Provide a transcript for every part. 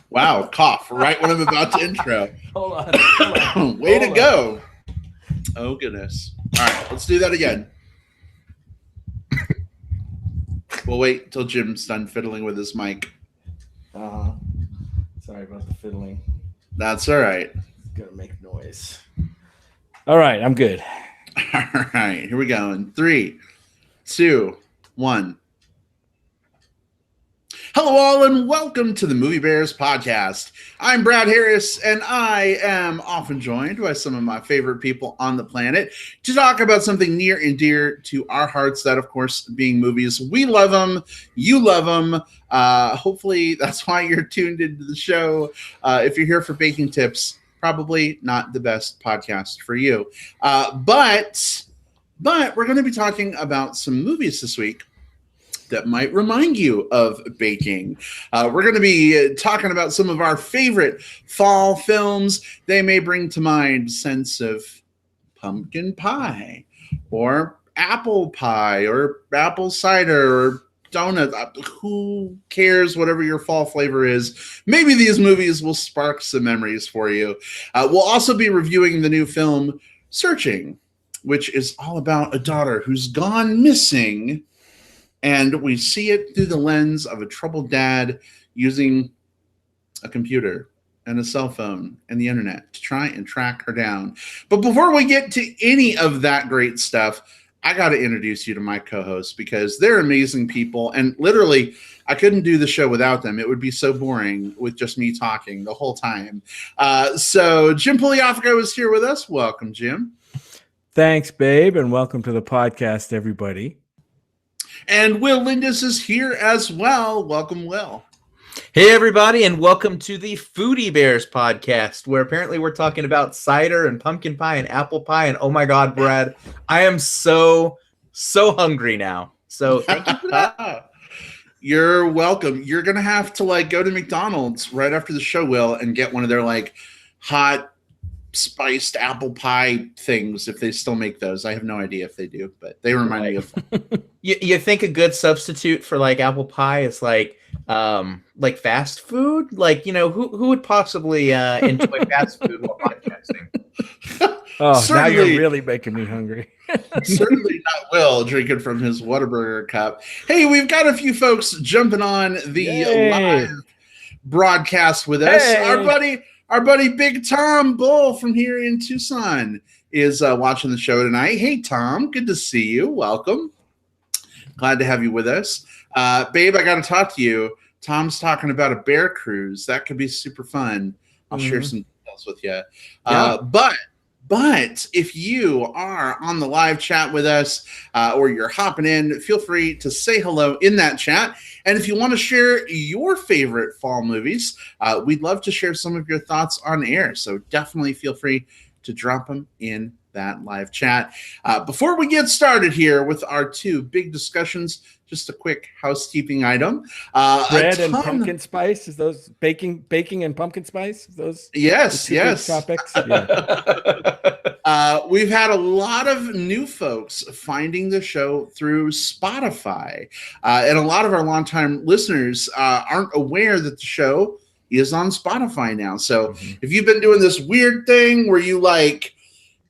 Wow, cough right when I'm about to intro. Hold on. Way to go. Oh, goodness. All right, let's do that again. We'll wait till Jim's done fiddling with his mic. Sorry about the fiddling. That's all right. It's going to make noise. All right, I'm good. All right, here we go. In 3, 2, 1. Hello, all, and welcome to the Movie Bears podcast. I'm Brad Harris, and I am often joined by some of my favorite people on the planet to talk about something near and dear to our hearts, that, of course, being movies. We love them. You love them. Hopefully, that's why you're tuned into the show. If you're here for baking tips, probably not the best podcast for you. But we're going to be talking about some movies this week that might remind you of baking. We're going to be talking about some of our favorite fall films. They may bring to mind sense of pumpkin pie or apple pie or apple cider or donut. Who cares? Whatever your fall flavor is. Maybe these movies will spark some memories for you. We'll also be reviewing the new film Searching, which is all about a daughter who's gone missing. And we see it through the lens of a troubled dad using a computer and a cell phone and the internet to try and track her down. But before we get to any of that great stuff, I got to introduce you to my co-hosts because they're amazing people. And literally, I couldn't do the show without them. It would be so boring with just me talking the whole time. So Jim Pugliafico is here with us. Welcome, Jim. Thanks, babe, and welcome to the podcast, everybody. And Will Lindis is here as well. Welcome, Will. Hey, everybody, and welcome to the Foodie Bears podcast, where apparently we're talking about cider and pumpkin pie and apple pie. And oh my God, Brad, I am so hungry now. So thank you for that. You're welcome. You're going to have to go to McDonald's right after the show, Will, and get one of their hot spiced apple pie things if they still make those. I have no idea if they do, but they remind me of you think a good substitute for apple pie is fast food? Who would possibly enjoy fast food while podcasting? Oh, now you're really making me hungry. Certainly not Will drinking from his Whataburger cup. Hey, we've got a few folks jumping on the live broadcast with us. Hey. Our buddy Big Tom Bull from here in Tucson is watching the show tonight. Hey, Tom, good to see you. Welcome. Glad to have you with us. Babe, I got to talk to you. Tom's talking about a bear cruise. That could be super fun. I'll share some details with you. Yeah. But if you are on the live chat with us or you're hopping in, feel free to say hello in that chat. And if you want to share your favorite fall movies, we'd love to share some of your thoughts on air. So definitely feel free to drop them in that live chat. Before we get started here with our two big discussions, just a quick housekeeping item. Bread and pumpkin spice? Is those baking and pumpkin spice? Those yes. Topics? Yeah. We've had a lot of new folks finding the show through Spotify. And a lot of our longtime listeners aren't aware that the show is on Spotify now. So if you've been doing this weird thing where you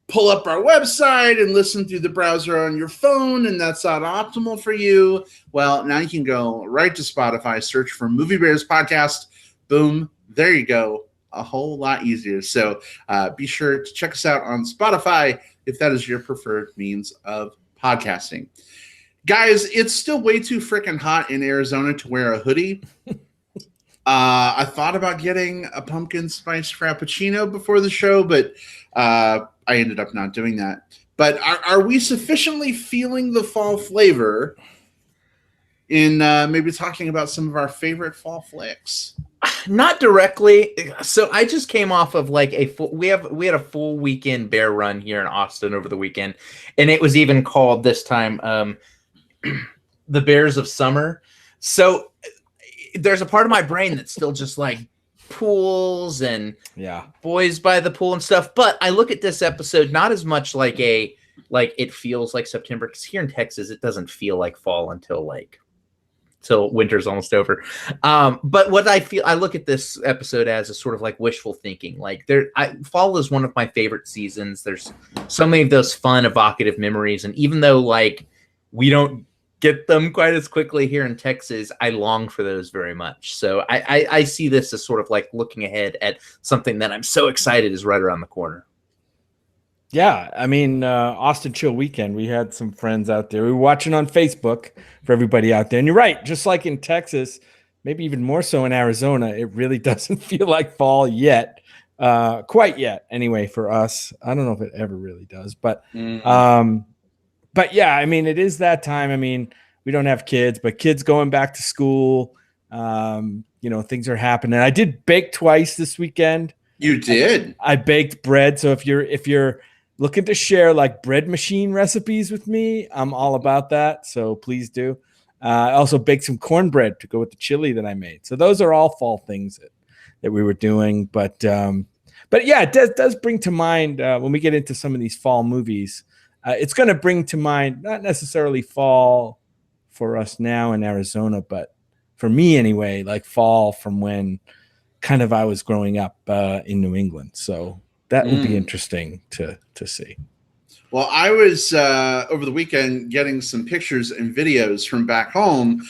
pull up our website and listen through the browser on your phone, and that's not optimal for you, well, now you can go right to Spotify, search for Movie Bears Podcast. Boom, there you go. A whole lot easier. So be sure to check us out on Spotify if that is your preferred means of podcasting. Guys, it's still way too freaking hot in Arizona to wear a hoodie. I thought about getting a pumpkin spice frappuccino before the show, but I ended up not doing that. But are we sufficiently feeling the fall flavor in maybe talking about some of our favorite fall flicks? Not directly. So I just came off of we had a full weekend bear run here in Austin over the weekend, and it was even called this time the Bears of Summer. So there's a part of my brain that's still just pools and boys by the pool and stuff. But I look at this episode not as much it feels like September, because here in Texas it doesn't feel like fall until till winter's almost over. But what I look at this episode as a sort of like wishful thinking. Like fall is one of my favorite seasons. There's so many of those fun, evocative memories. And even though like we don't get them quite as quickly here in Texas, I long for those very much. So I see this as sort of like looking ahead at something that I'm so excited is right around the corner. Yeah, I mean, Austin Chill Weekend, we had some friends out there. We were watching on Facebook for everybody out there. And you're right, just like in Texas, maybe even more so in Arizona, it really doesn't feel like fall yet, quite yet anyway for us. I don't know if it ever really does. But yeah, I mean, it is that time. I mean, we don't have kids, but kids going back to school, things are happening. I did bake twice this weekend. You did? I baked bread. So if you're looking to share like bread machine recipes with me, I'm all about that. So please do. I also baked some cornbread to go with the chili that I made. So those are all fall things that we were doing. But yeah, it does bring to mind when we get into some of these fall movies, it's going to bring to mind not necessarily fall for us now in Arizona, but for me anyway, like fall from when kind of I was growing up in New England. So that will be interesting to see. Well, I was over the weekend getting some pictures and videos from back home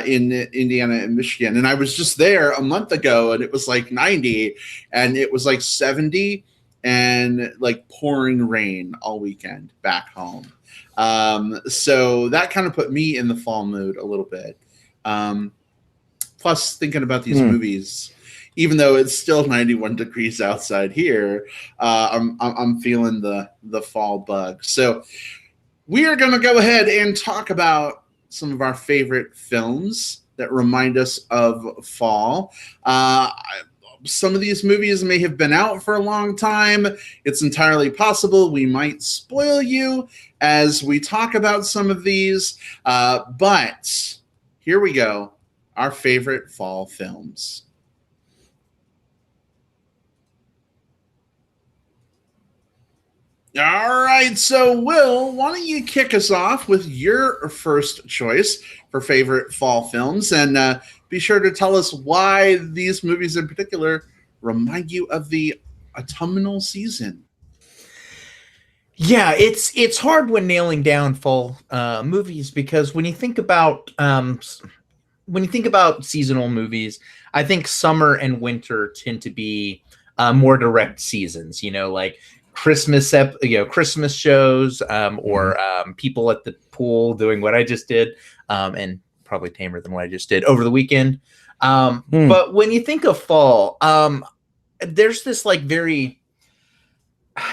in Indiana and Michigan. And I was just there a month ago and it was like 90 and it was like 70 and like pouring rain all weekend back home. So that kind of put me in the fall mood a little bit. Plus thinking about these movies, even though it's still 91 degrees outside here, I'm feeling the fall bug. So we are going to go ahead and talk about some of our favorite films that remind us of fall. Some of these movies may have been out for a long time. It's entirely possible we might spoil you as we talk about some of these. But here we go. Our favorite fall films. All right, so Will, why don't you kick us off with your first choice for favorite fall films, and be sure to tell us why these movies in particular remind you of the autumnal season. Yeah, it's hard when nailing down fall movies because when you think about seasonal movies, I think summer and winter tend to be more direct seasons. Like Christmas shows, or people at the pool doing what I just did, and probably tamer than what I just did over the weekend. But when you think of fall, there's this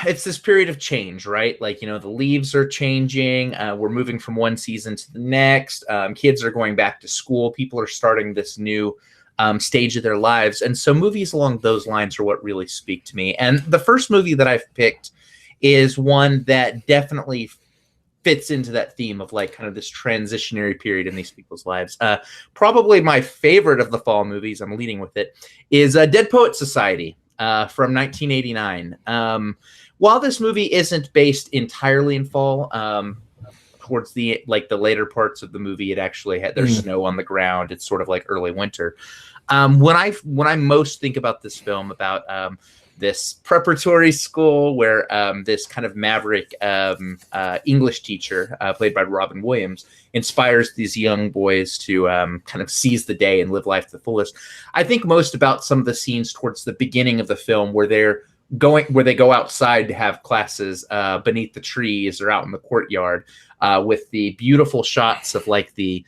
it's this period of change, right? Like, the leaves are changing. We're moving from one season to the next. Kids are going back to school. People are starting this new stage of their lives. And so movies along those lines are what really speak to me. And the first movie that I've picked is one that definitely fits into that theme of like kind of this transitionary period in these people's lives. Probably my favorite of the fall movies, I'm leading with it, is Dead Poets Society from 1989. While this movie isn't based entirely in fall, towards the later parts of the movie, it actually had there's snow on the ground. It's sort of like early winter. When I most think about this film, about this preparatory school where this kind of maverick English teacher, played by Robin Williams, inspires these young boys to kind of seize the day and live life to the fullest. I think most about some of the scenes towards the beginning of the film where they go outside to have classes beneath the trees or out in the courtyard, with the beautiful shots of like the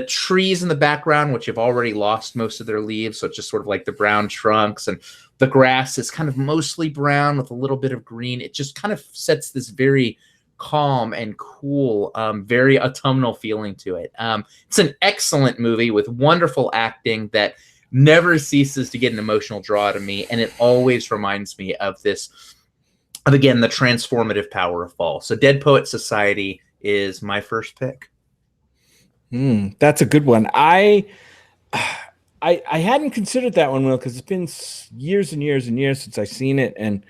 trees in the background, which have already lost most of their leaves. So it's just sort of like the brown trunks, and the grass is kind of mostly brown with a little bit of green. It just kind of sets this very calm and cool, very autumnal feeling to it. It's an excellent movie with wonderful acting that never ceases to get an emotional draw to me. And it always reminds me of again, the transformative power of fall. So Dead Poet Society is my first pick. That's a good one. I hadn't considered that one, Will, because it's been years and years and years since I've seen it. And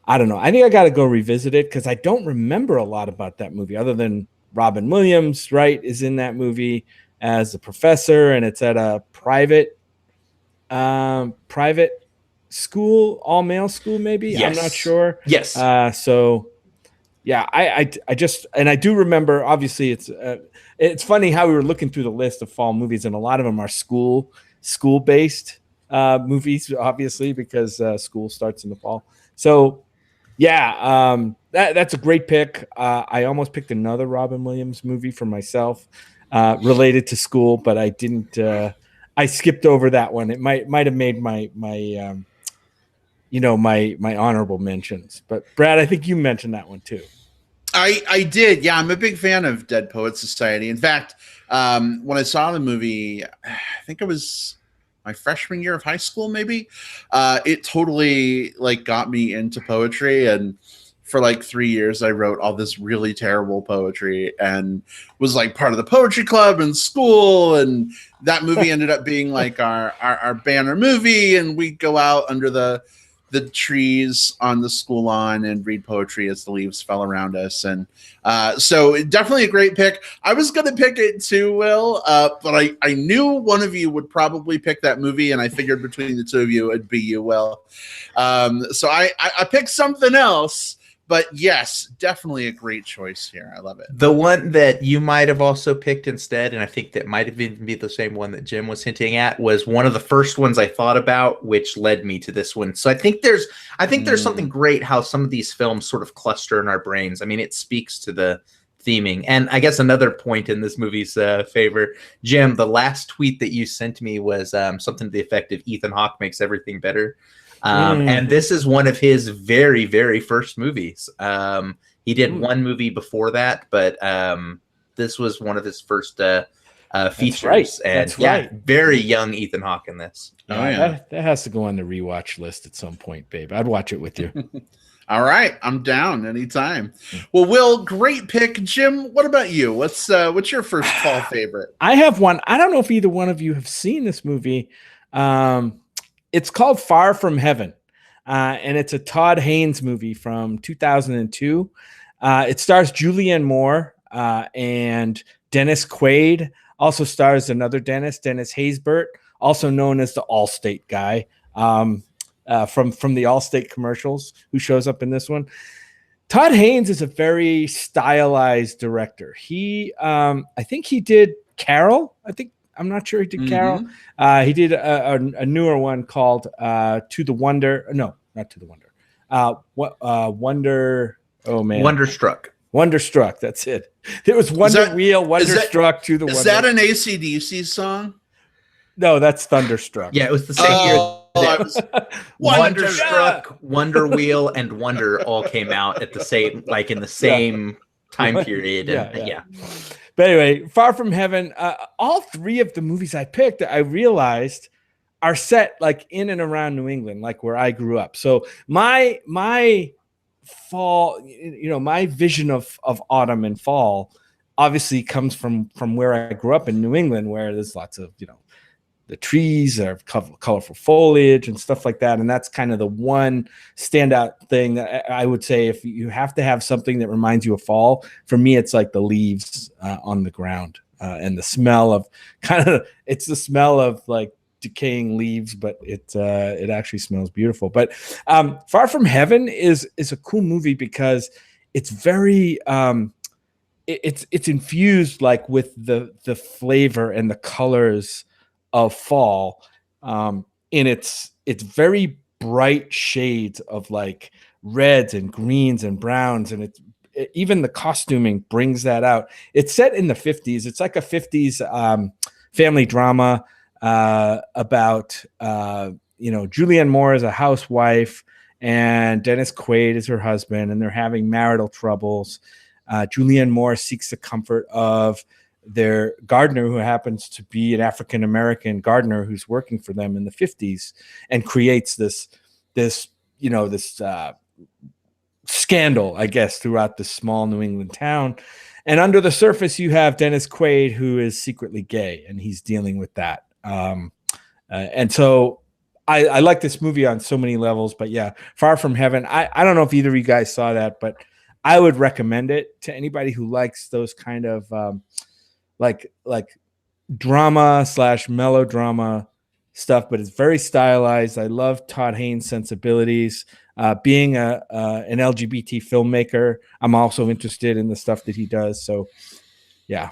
I don't know. I think I got to go revisit it because I don't remember a lot about that movie other than Robin Williams, right, is in that movie. as a professor, and it's at a private school, all male school, maybe. Yes. I'm not sure. Yes. So yeah, I just, and I do remember, obviously it's funny how we were looking through the list of fall movies, and a lot of them are school based movies, obviously, because school starts in the fall. So yeah, that's a great pick. I almost picked another Robin Williams movie for myself related to school, but I didn't. I skipped over that one. It might have made my my honorable mentions. But Brad, I think you mentioned that one too. I did. Yeah, I'm a big fan of Dead Poets Society. In fact, when I saw the movie, I think it was my freshman year of high school, maybe. It totally like got me into poetry, and for like 3 years I wrote all this really terrible poetry and was like part of the poetry club in school, and that movie ended up being like our banner movie, and we'd go out under the trees on the school lawn and read poetry as the leaves fell around us. And so definitely a great pick. I was going to pick it too, Will, but I knew one of you would probably pick that movie, and I figured between the two of you, it'd be you, Will. So I picked something else. But yes, definitely a great choice here. I love it. The one that you might have also picked instead, and I think that might have even be the same one that Jim was hinting at, was one of the first ones I thought about, which led me to this one. So I think there's something great how some of these films sort of cluster in our brains. I mean, it speaks to the theming. And I guess another point in this movie's favor, Jim, the last tweet that you sent me was something to the effect of Ethan Hawke makes everything better. And this is one of his very, very first movies. He did one movie before that, but this was one of his first features. Right. And right. Very young Ethan Hawke in this. That has to go on the rewatch list at some point, babe. I'd watch it with you. All right, I'm down anytime. Well, Will, great pick. Jim, what about you? What's your first fall favorite? I have one. I don't know if either one of you have seen this movie. It's called Far From Heaven, and it's a Todd Haynes movie from 2002. It stars Julianne Moore and Dennis Quaid. Also stars another Dennis Haysbert, also known as the Allstate guy from the Allstate commercials, who shows up in this one. Todd Haynes is a very stylized director. He, I think he did Carol. I'm not sure he did Carol. He did a newer one called To the Wonder. No, not To the Wonder. Wonder. Oh man, Wonderstruck. That's it. There was Wheel, Wonderstruck, To the Wonder. Is that an AC/DC song? No, that's Thunderstruck. Yeah, it was the same year. Wonderstruck, Wonder Wheel, and Wonder all came out at the same, like in the same time period. Yeah. But anyway, Far From Heaven, all three of the movies I picked, I realized are set like in and around New England, like where I grew up. So my fall, my vision of autumn and fall obviously comes from where I grew up in New England, where there's lots of, the trees are colorful foliage and stuff like that. And that's kind of the one standout thing that I would say, if you have to have something that reminds you of fall, for me, it's like the leaves on the ground and the smell of it's the smell of like decaying leaves, but it actually smells beautiful. But Far From Heaven is a cool movie because it's very, it's infused like with the flavor and the colors of fall, in its very bright shades of like reds and greens and browns, and even the costuming brings that out. It's set in the 50s. It's like a 50s family drama about Julianne Moore is a housewife and Dennis Quaid is her husband, and they're having marital troubles. Julianne Moore seeks the comfort of their gardener, who happens to be an African-American gardener who's working for them in the 50s, and creates this scandal, I guess, throughout this small New England town. And under the surface, you have Dennis Quaid, who is secretly gay, and he's dealing with that. And so I like this movie on so many levels. But yeah, Far From Heaven, I don't know if either of you guys saw that, but I would recommend it to anybody who likes those kind of like drama / melodrama stuff, but it's very stylized. I love Todd Haynes' sensibilities. Being an LGBT filmmaker, I'm also interested in the stuff that he does. So, yeah.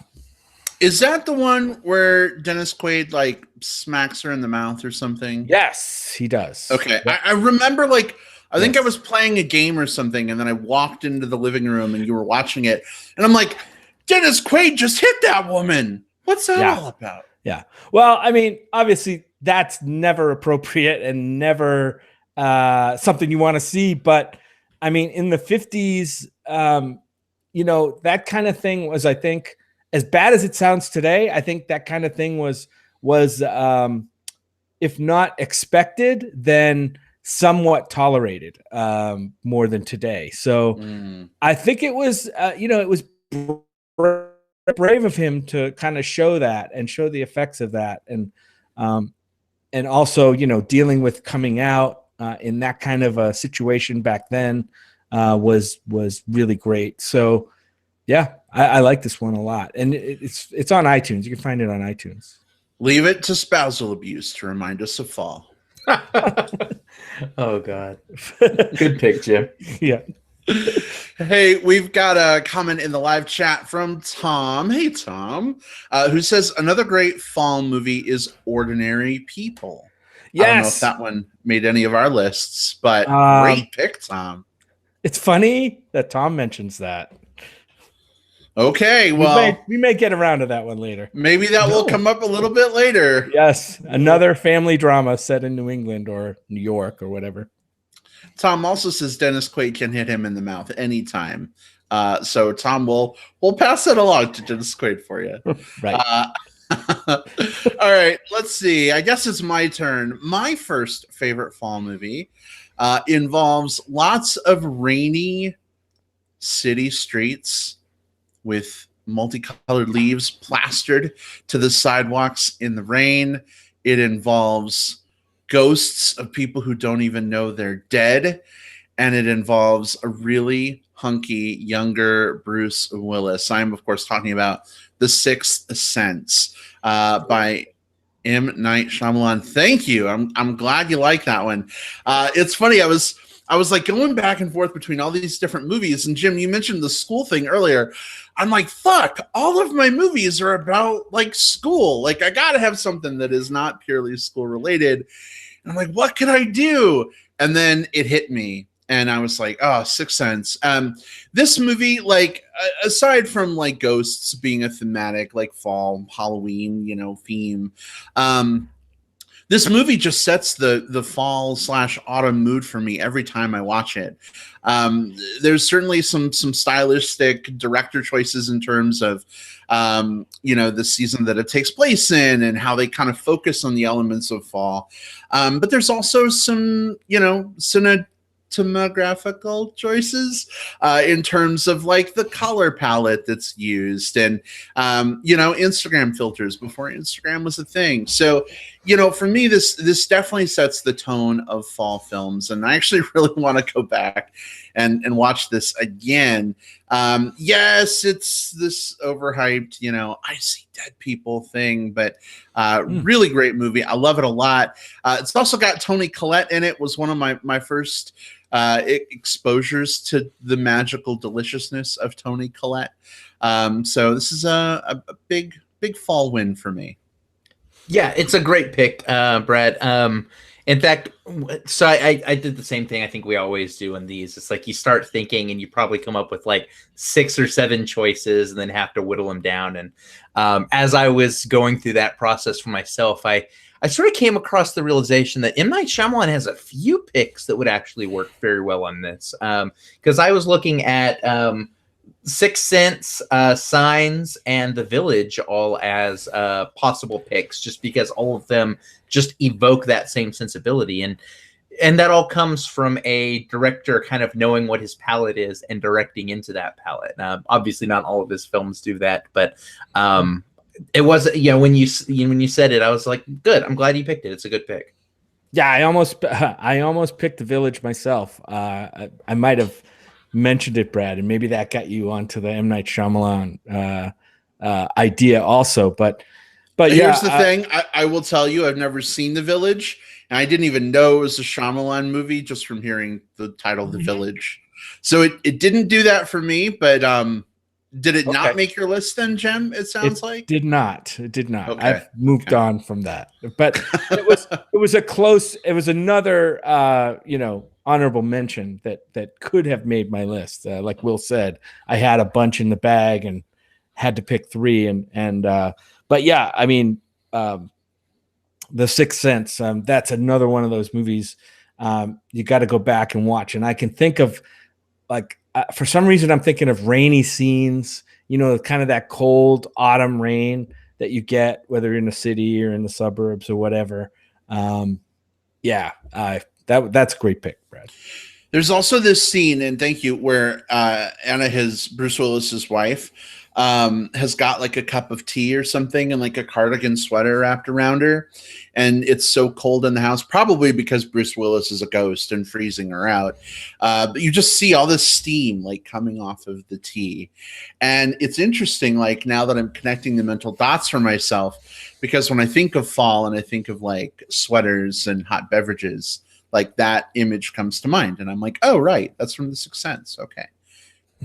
Is that the one where Dennis Quaid like smacks her in the mouth or something? Yes, he does. Okay, Yep. I remember like I think I Yes. was playing a game or something, and then I walked into the living room and you were watching it, and I'm like, Dennis Quaid just hit that woman. What's that Yeah. all about? Yeah. Well, I mean, obviously that's never appropriate and never something you want to see. But I mean, in the 50s, that kind of thing was, I think, as bad as it sounds today, I think that kind of thing was if not expected, then somewhat tolerated more than today. So I think it was, it was brave of him to kind of show that and show the effects of that. And also, dealing with coming out in that kind of a situation back then was really great. So yeah, I like this one a lot. And it's on iTunes. You can find it on iTunes. Leave it to spousal abuse to remind us of fall. Oh, God. Good pick, Jim. Yeah. Hey, we've got a comment in the live chat from Tom. Hey, Tom, who says another great fall movie is Ordinary People. Yes. I don't know if that one made any of our lists, but great pick, Tom. It's funny that Tom mentions that. Okay, well, we may get around to that one later. Maybe that will come up a little bit later. Yes, another family drama set in New England or New York or whatever. Tom also says Dennis Quaid can hit him in the mouth anytime. So Tom, we'll pass that along to Dennis Quaid for you. Right. All right, let's see. I guess it's my turn. My first favorite fall movie involves lots of rainy city streets with multicolored leaves plastered to the sidewalks in the rain. It involves ghosts of people who don't even know they're dead. And it involves a really hunky, younger Bruce Willis. I'm, of course, talking about The Sixth Sense by M. Night Shyamalan. Thank you. I'm glad you like that one. It's funny. I was like going back and forth between all these different movies. And Jim, you mentioned the school thing earlier. I'm like, fuck, all of my movies are about like school. Like I got to have something that is not purely school related. And I'm like, what could I do? And then it hit me. And I was like, oh, Sixth Sense. This movie, like, aside from like ghosts being a thematic, like fall, Halloween, theme, this movie just sets the fall / autumn mood for me every time I watch it. There's certainly some stylistic director choices in terms of, the season that it takes place in and how they kind of focus on the elements of fall. But there's also some, cinematographical choices in terms of like the color palette that's used and Instagram filters before Instagram was a thing. So for me this definitely sets the tone of fall films, and I actually really want to go back and watch this again. Yes, it's this overhyped I see dead people thing, but really great movie. I love it a lot. It's also got Toni Collette in it. Was one of my first exposures to the magical deliciousness of Toni Collette. So this is a big fall win for me. Yeah, it's a great pick, Brad. In fact, so I did the same thing I think we always do in these. It's like you start thinking and you probably come up with like 6 or 7 choices and then have to whittle them down. And as I was going through that process for myself, I sort of came across the realization that M. Night Shyamalan has a few picks that would actually work very well on this. Because I was looking at Sixth Sense, Signs, and The Village all as possible picks, just because all of them just evoke that same sensibility. And that all comes from a director kind of knowing what his palette is and directing into that palette. Obviously, not all of his films do that, but it was, when you said it, I was like, good. I'm glad you picked it. It's a good pick. Yeah, I almost picked The Village myself. I might have mentioned it, Brad, and maybe that got you onto the M. Night Shyamalan idea also. But But Here's the thing. I will tell you, I've never seen The Village, and I didn't even know it was a Shyamalan movie just from hearing the title The Village. So it didn't do that for me, but did it not make your list then, Jem? It sounds like did not. It did not. Okay. I've moved on from that. But it was a close. It was another honorable mention that could have made my list. Like Will said, I had a bunch in the bag and had to pick three. But yeah, I mean, The Sixth Sense. That's another one of those movies you got to go back and watch. And I can think of for some reason, I'm thinking of rainy scenes, kind of that cold autumn rain that you get, whether you're in the city or in the suburbs or whatever. That's a great pick, Brad. There's also this scene, and thank you, where Anna, Bruce Willis's wife, has got like a cup of tea or something and like a cardigan sweater wrapped around her. And it's so cold in the house, probably because Bruce Willis is a ghost and freezing her out. But you just see all this steam like coming off of the tea. And it's interesting, like now that I'm connecting the mental dots for myself, because when I think of fall and I think of like sweaters and hot beverages, like that image comes to mind. And I'm like, oh, right. That's from The Sixth Sense. Okay.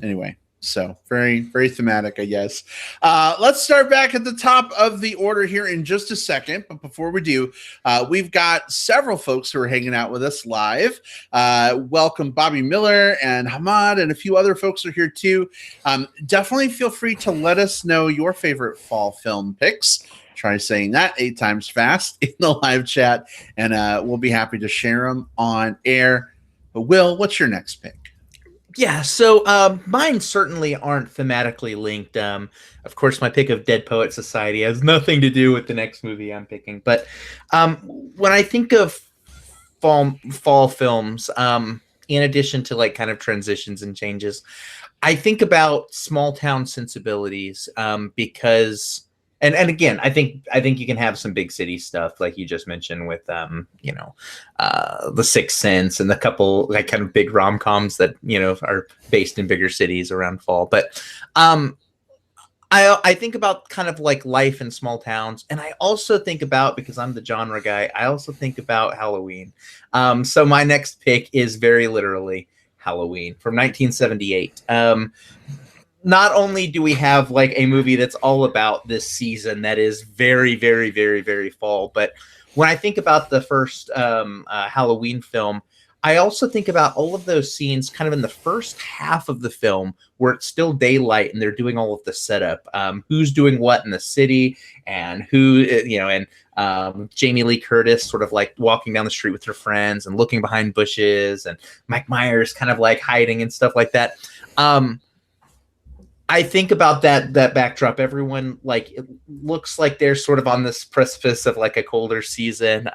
Anyway. So very, very thematic, I guess. Let's start back at the top of the order here in just a second. But before we do, we've got several folks who are hanging out with us live. Welcome Bobby Miller and Hamad, and a few other folks are here too. Definitely feel free to let us know your favorite fall film picks. Try saying that 8 times fast in the live chat, and we'll be happy to share them on air. But Will, what's your next pick? Yeah, so mine certainly aren't thematically linked. Of course, my pick of Dead Poet Society has nothing to do with the next movie I'm picking. But when I think of fall films, in addition to like kind of transitions and changes, I think about small town sensibilities because. And again, I think you can have some big city stuff like you just mentioned with The Sixth Sense and the couple like kind of big rom-coms that are based in bigger cities around fall. But I think about kind of like life in small towns, and I also think about, because I'm the genre guy, I also think about Halloween. So my next pick is very literally Halloween from 1978. Not only do we have like a movie that's all about this season that is very, very, very, very fall, but when I think about the first Halloween film, I also think about all of those scenes kind of in the first half of the film where it's still daylight and they're doing all of the setup, who's doing what in the city, and who, and Jamie Lee Curtis sort of like walking down the street with her friends and looking behind bushes, and Mike Myers kind of like hiding and stuff like that. I think about that backdrop. Everyone, like, it looks like they're sort of on this precipice of like a colder season.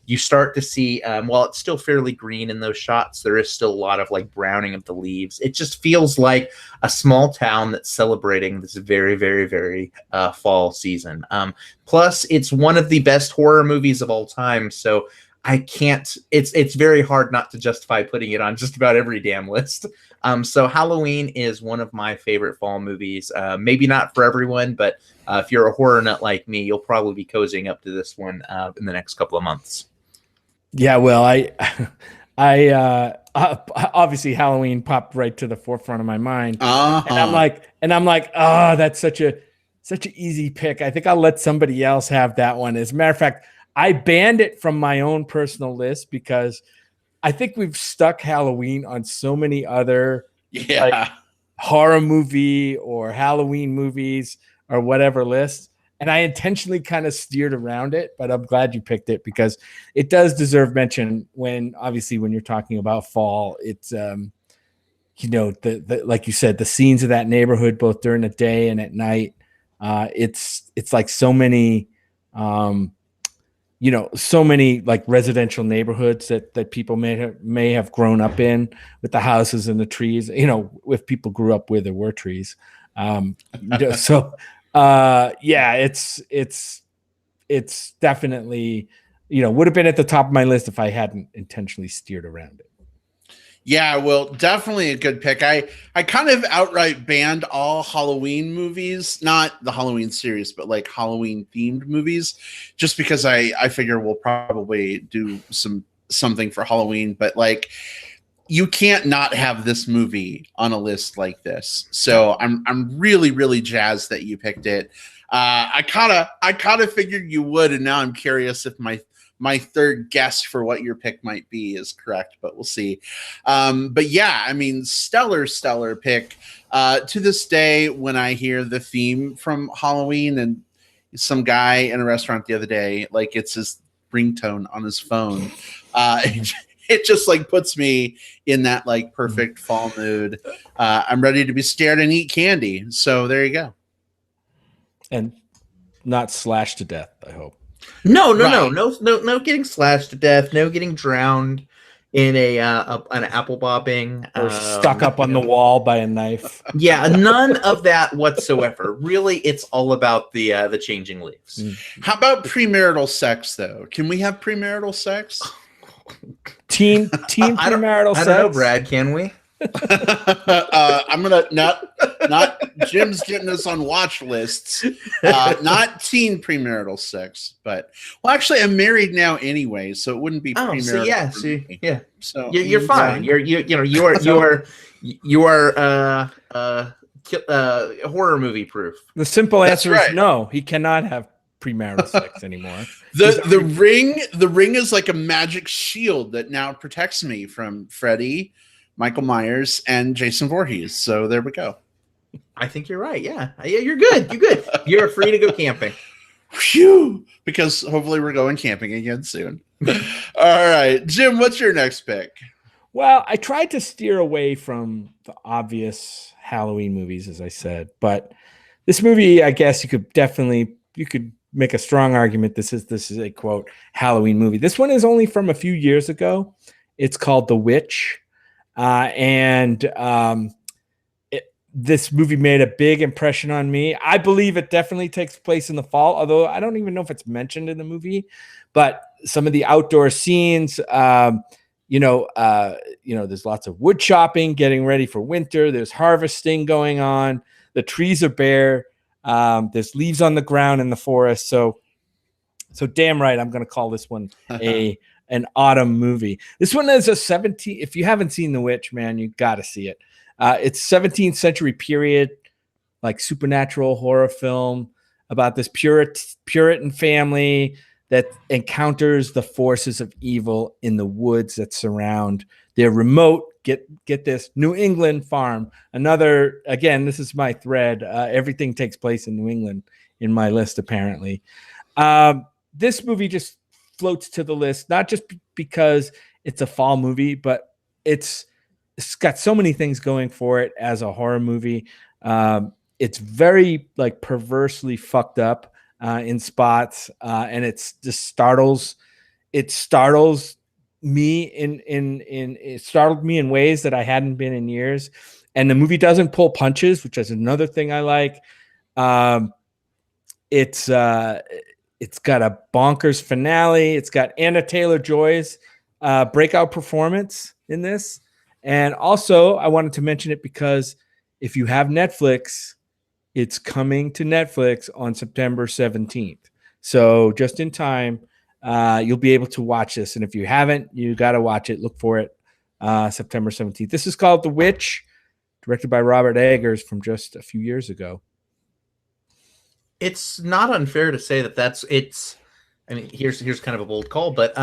You start to see, while it's still fairly green in those shots, there is still a lot of like browning of the leaves. It just feels like a small town that's celebrating this very, very, very fall season. Plus, it's one of the best horror movies of all time. So I can't, it's very hard not to justify putting it on just about every damn list. So Halloween is one of my favorite fall movies. Maybe not for everyone, but if you're a horror nut like me, you'll probably be cozying up to this one in the next couple of months. Yeah, well, I obviously Halloween popped right to the forefront of my mind, and I'm like, oh, that's such an easy pick. I think I'll let somebody else have that one. As a matter of fact, I banned it from my own personal list because I think we've stuck Halloween on so many other like, horror movie or Halloween movies or whatever lists. And I intentionally kind of steered around it, but I'm glad you picked it because it does deserve mention when you're talking about fall. It's, the like you said, the scenes of that neighborhood, both during the day and at night. It's like so many, so many like residential neighborhoods that people may have grown up in with the houses and the trees, if people grew up where there were trees. It's definitely, would have been at the top of my list if I hadn't intentionally steered around it. Yeah, well, definitely a good pick. I kind of outright banned all Halloween movies, not the Halloween series, but like Halloween themed movies, just because I figure we'll probably do something for Halloween, but like you can't not have this movie on a list like this. So I'm really really jazzed that you picked it. I kind of figured you would, and now I'm curious if my third guess for what your pick might be is correct, but we'll see. But yeah, I mean, stellar pick. To this day, when I hear the theme from Halloween, and some guy in a restaurant the other day, like it's his ringtone on his phone, it just like puts me in that like perfect fall mood. I'm ready to be scared and eat candy. So there you go. And not slashed to death, I hope. No getting slashed to death. No getting drowned in an apple bobbing or stuck up on the wall by a knife. Yeah, none of that whatsoever. Really, it's all about the changing leaves. How about premarital sex, though? Can we have premarital sex? Teen premarital sex. I don't know, Brad. Can we? I'm gonna not Jim's getting us on watch lists. Not teen premarital sex, but well, actually, I'm married now anyway, so it wouldn't be premarital. So you're fine. You are horror movie proof. The simple answer is no. He cannot have premarital sex anymore. The ring is like a magic shield that now protects me from Freddy, Michael Myers, and Jason Voorhees. So there we go. I think you're right. Yeah, you're good. You're good. You're free to go camping. Phew! Because hopefully we're going camping again soon. All right, Jim, what's your next pick? Well, I tried to steer away from the obvious Halloween movies, as I said, but this movie, I guess you could make a strong argument. This is a quote Halloween movie. This one is only from a few years ago. It's called The Witch. This movie made a big impression on me. I believe it definitely takes place in the fall, although I don't even know if it's mentioned in the movie. But some of the outdoor scenes, there's lots of wood chopping, getting ready for winter. There's harvesting going on. The trees are bare. There's leaves on the ground in the forest. So damn right, I'm going to call this one an autumn movie. This one is a 17. If you haven't seen The Witch, man, you got to see it. It's 17th century period, like supernatural horror film about this Puritan family that encounters the forces of evil in the woods that surround their remote, get this, New England farm. Again, this is my thread. Everything takes place in New England in my list, apparently. This movie just floats to the list, not just because it's a fall movie, but it's got so many things going for it as a horror movie. It's very like perversely fucked up in spots, and it's just startles me it startled me in ways that I hadn't been in years. And the movie doesn't pull punches, which is another thing I like. It's got a bonkers finale. It's got Anna Taylor-Joy's breakout performance in this. And also, I wanted to mention it because if you have Netflix, it's coming to Netflix on September 17th. So just in time, you'll be able to watch this. And if you haven't, you got to watch it. Look for it September 17th. This is called The Witch, directed by Robert Eggers from just a few years ago. It's not unfair to say I mean, here's kind of a bold call, but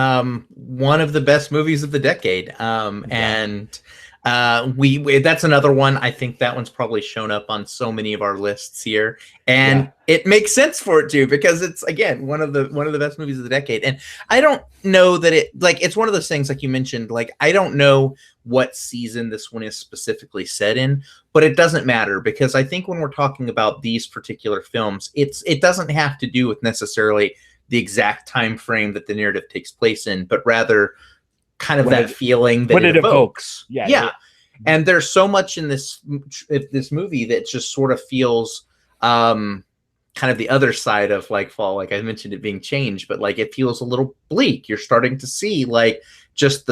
one of the best movies of the decade. And that's another one. I think that one's probably shown up on so many of our lists here, and it makes sense for it to, because it's, again, one of the best movies of the decade. And I don't know that it's one of those things, like you mentioned, like, I don't know what season this one is specifically set in, but it doesn't matter, because I think when we're talking about these particular films, it doesn't have to do with necessarily the exact time frame that the narrative takes place in, but rather kind of that feeling that it evokes. Yeah. And there's so much in this movie that just sort of feels kind of the other side of like fall. Like I mentioned, it being changed, but like it feels a little bleak. You're starting to see like just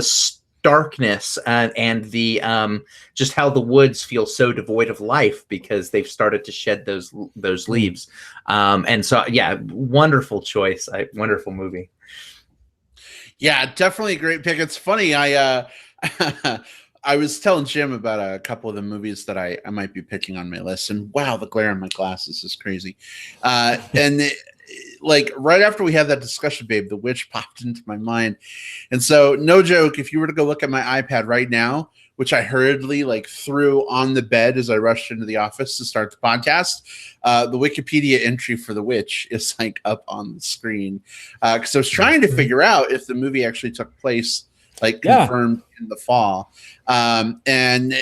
darkness and the just how the woods feel so devoid of life because they've started to shed those leaves. And so, yeah, wonderful choice. Wonderful movie. Yeah, definitely a great pick. It's funny. I was telling Jim about a couple of the movies that I might be picking on my list, and wow, the glare in my glasses is crazy. Like right after we had that discussion, babe, The Witch popped into my mind. And so, no joke, if you were to go look at my iPad right now, which I hurriedly like threw on the bed as I rushed into the office to start the podcast, the Wikipedia entry for The Witch is like up on the screen. Because I was trying to figure out if the movie actually took place like confirmed in the fall. And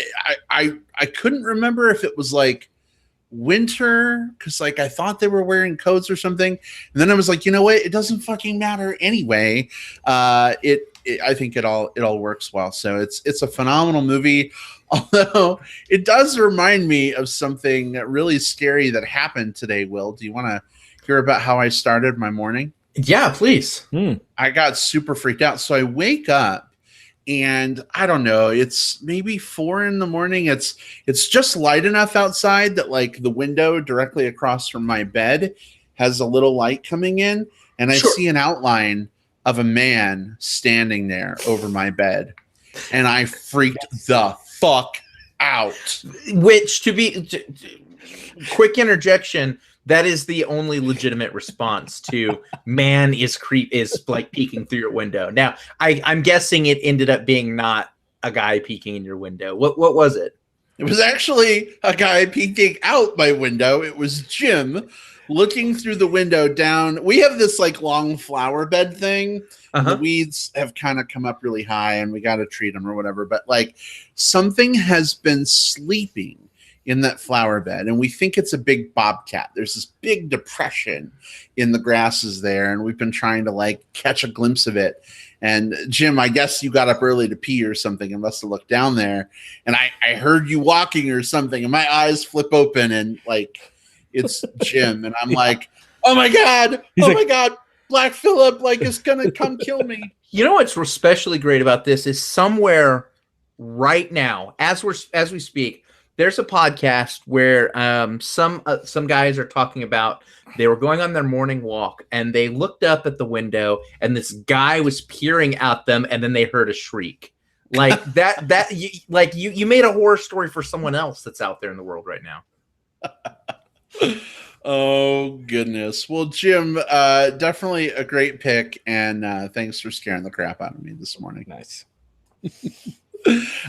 I couldn't remember if it was like winter, because like I thought they were wearing coats or something, and then I was like, you know what, it doesn't fucking matter anyway. I think it all works well. So it's a phenomenal movie, although it does remind me of something really scary that happened today. Will, do you want to hear about how I started my morning? Yeah, please. I got super freaked out. So I wake up and I don't know, it's maybe 4 a.m. It's just light enough outside that like the window directly across from my bed has a little light coming in, and I see an outline of a man standing there over my bed, and I freaked the fuck out. Which, quick interjection, that is the only legitimate response to man is like peeking through your window. Now, I'm guessing it ended up being not a guy peeking in your window. What was it? It was actually a guy peeking out my window. It was Jim looking through the window down. We have this like long flower bed thing. The weeds have kind of come up really high and we got to treat them or whatever. But like something has been sleeping in that flower bed, and we think it's a big bobcat. There's this big depression in the grasses there, and we've been trying to like catch a glimpse of it. And Jim, I guess you got up early to pee or something and must have looked down there, and I heard you walking or something, and my eyes flip open, and like it's Jim, and I'm like, oh my god, my god, Black Phillip like is gonna come kill me. You know what's especially great about this is somewhere right now, as we speak, there's a podcast where some guys are talking about they were going on their morning walk and they looked up at the window and this guy was peering at them, and then they heard a shriek like that. You made a horror story for someone else that's out there in the world right now. Oh goodness. Well, Jim, definitely a great pick, and thanks for scaring the crap out of me this morning. Nice.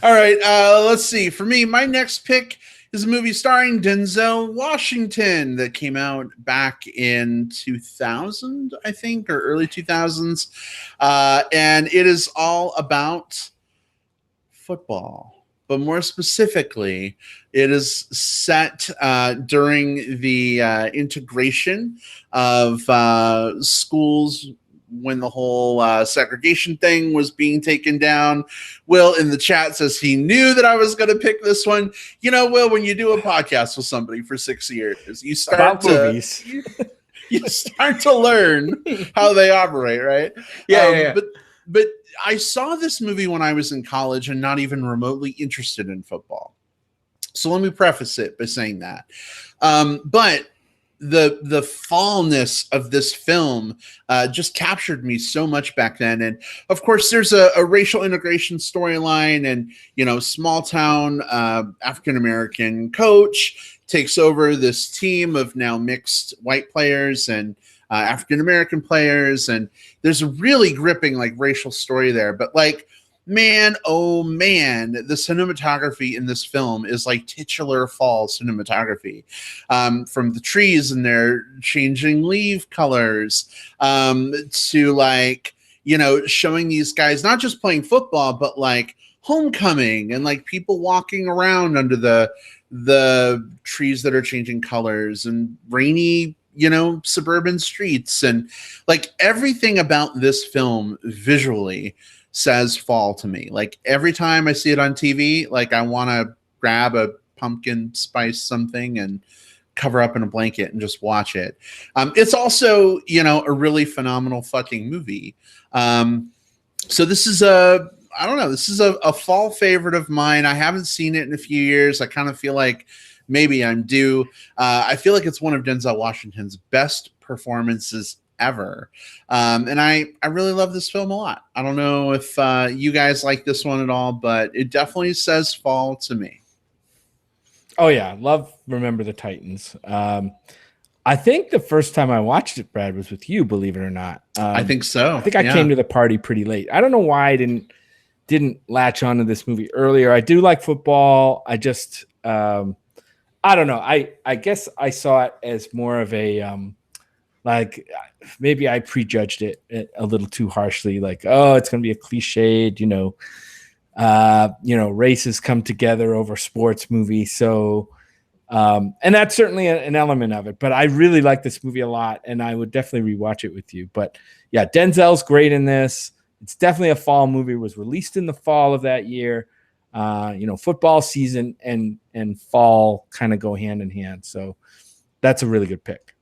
All right, let's see. For me, my next pick is a movie starring Denzel Washington that came out back in 2000, I think, or early 2000s. And it is all about football. But more specifically, it is set during the integration of schools when the whole segregation thing was being taken down. Will in the chat says he knew that I was going to pick this one. You know, Will, when you do a podcast with somebody for 6 years, you start you start to learn how they operate, right? Yeah. But I saw this movie when I was in college and not even remotely interested in football. So let me preface it by saying that. But the fallness of this film just captured me so much back then. And of course, there's a racial integration storyline, and, you know, small town African-American coach takes over this team of now mixed white players and African-American players. And there's a really gripping like racial story there. But like, man, oh man, the cinematography in this film is like titular fall cinematography. From the trees and their changing leaf colors to like, you know, showing these guys not just playing football, but like homecoming and like people walking around under the trees that are changing colors and rainy, you know, suburban streets. And like everything about this film visually says fall to me. Like every time I see it on TV, like I want to grab a pumpkin spice something and cover up in a blanket and just watch it. It's also, you know, a really phenomenal fucking movie. So this is a I don't know. This is a fall favorite of mine. I haven't seen it in a few years. I kind of feel like maybe I'm due. I feel like it's one of Denzel Washington's best performances ever. And I really love this film a lot. I don't know if you guys like this one at all, but it definitely says fall to me. Oh yeah, love Remember the Titans. I think the first time I watched it, Brad, was with you, believe it or not. I think so. I think I came to the party pretty late. I don't know why I didn't latch onto this movie earlier. I do like football. I just I don't know. I guess I saw it as more of a like maybe I prejudged it a little too harshly. Like, oh, it's going to be a cliched, races come together over sports movie. So, and that's certainly an element of it. But I really like this movie a lot, and I would definitely rewatch it with you. But yeah, Denzel's great in this. It's definitely a fall movie. It was released in the fall of that year. Football season and fall kind of go hand in hand. So that's a really good pick.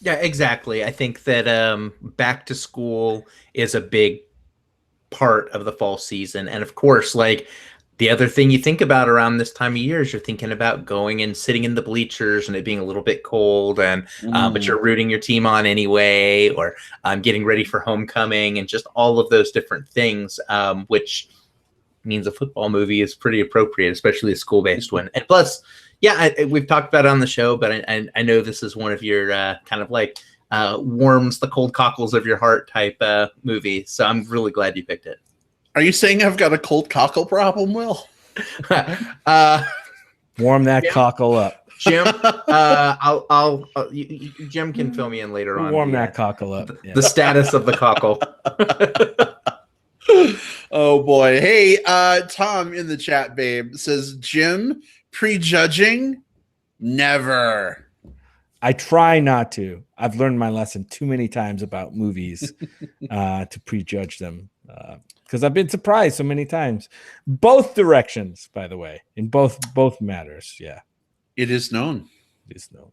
Yeah, exactly. I think that back to school is a big part of the fall season. And of course, like the other thing you think about around this time of year is you're thinking about going and sitting in the bleachers and it being a little bit cold and but you're rooting your team on anyway, or getting ready for homecoming and just all of those different things, which means a football movie is pretty appropriate, especially a school-based one. And plus, yeah, we've talked about it on the show, but I know this is one of your kind of like warms the cold cockles of your heart type movie. So I'm really glad you picked it. Are you saying I've got a cold cockle problem, Will? Warm that cockle up, Jim. Jim can fill me in later on. Warm that cockle up. The status of the cockle. Oh boy. Hey, Tom in the chat, babe, says Jim prejudging? Never. I try not to. I've learned my lesson too many times about movies to prejudge them because I've been surprised so many times. Both directions, by the way, in both matters. Yeah. It is known. It is known.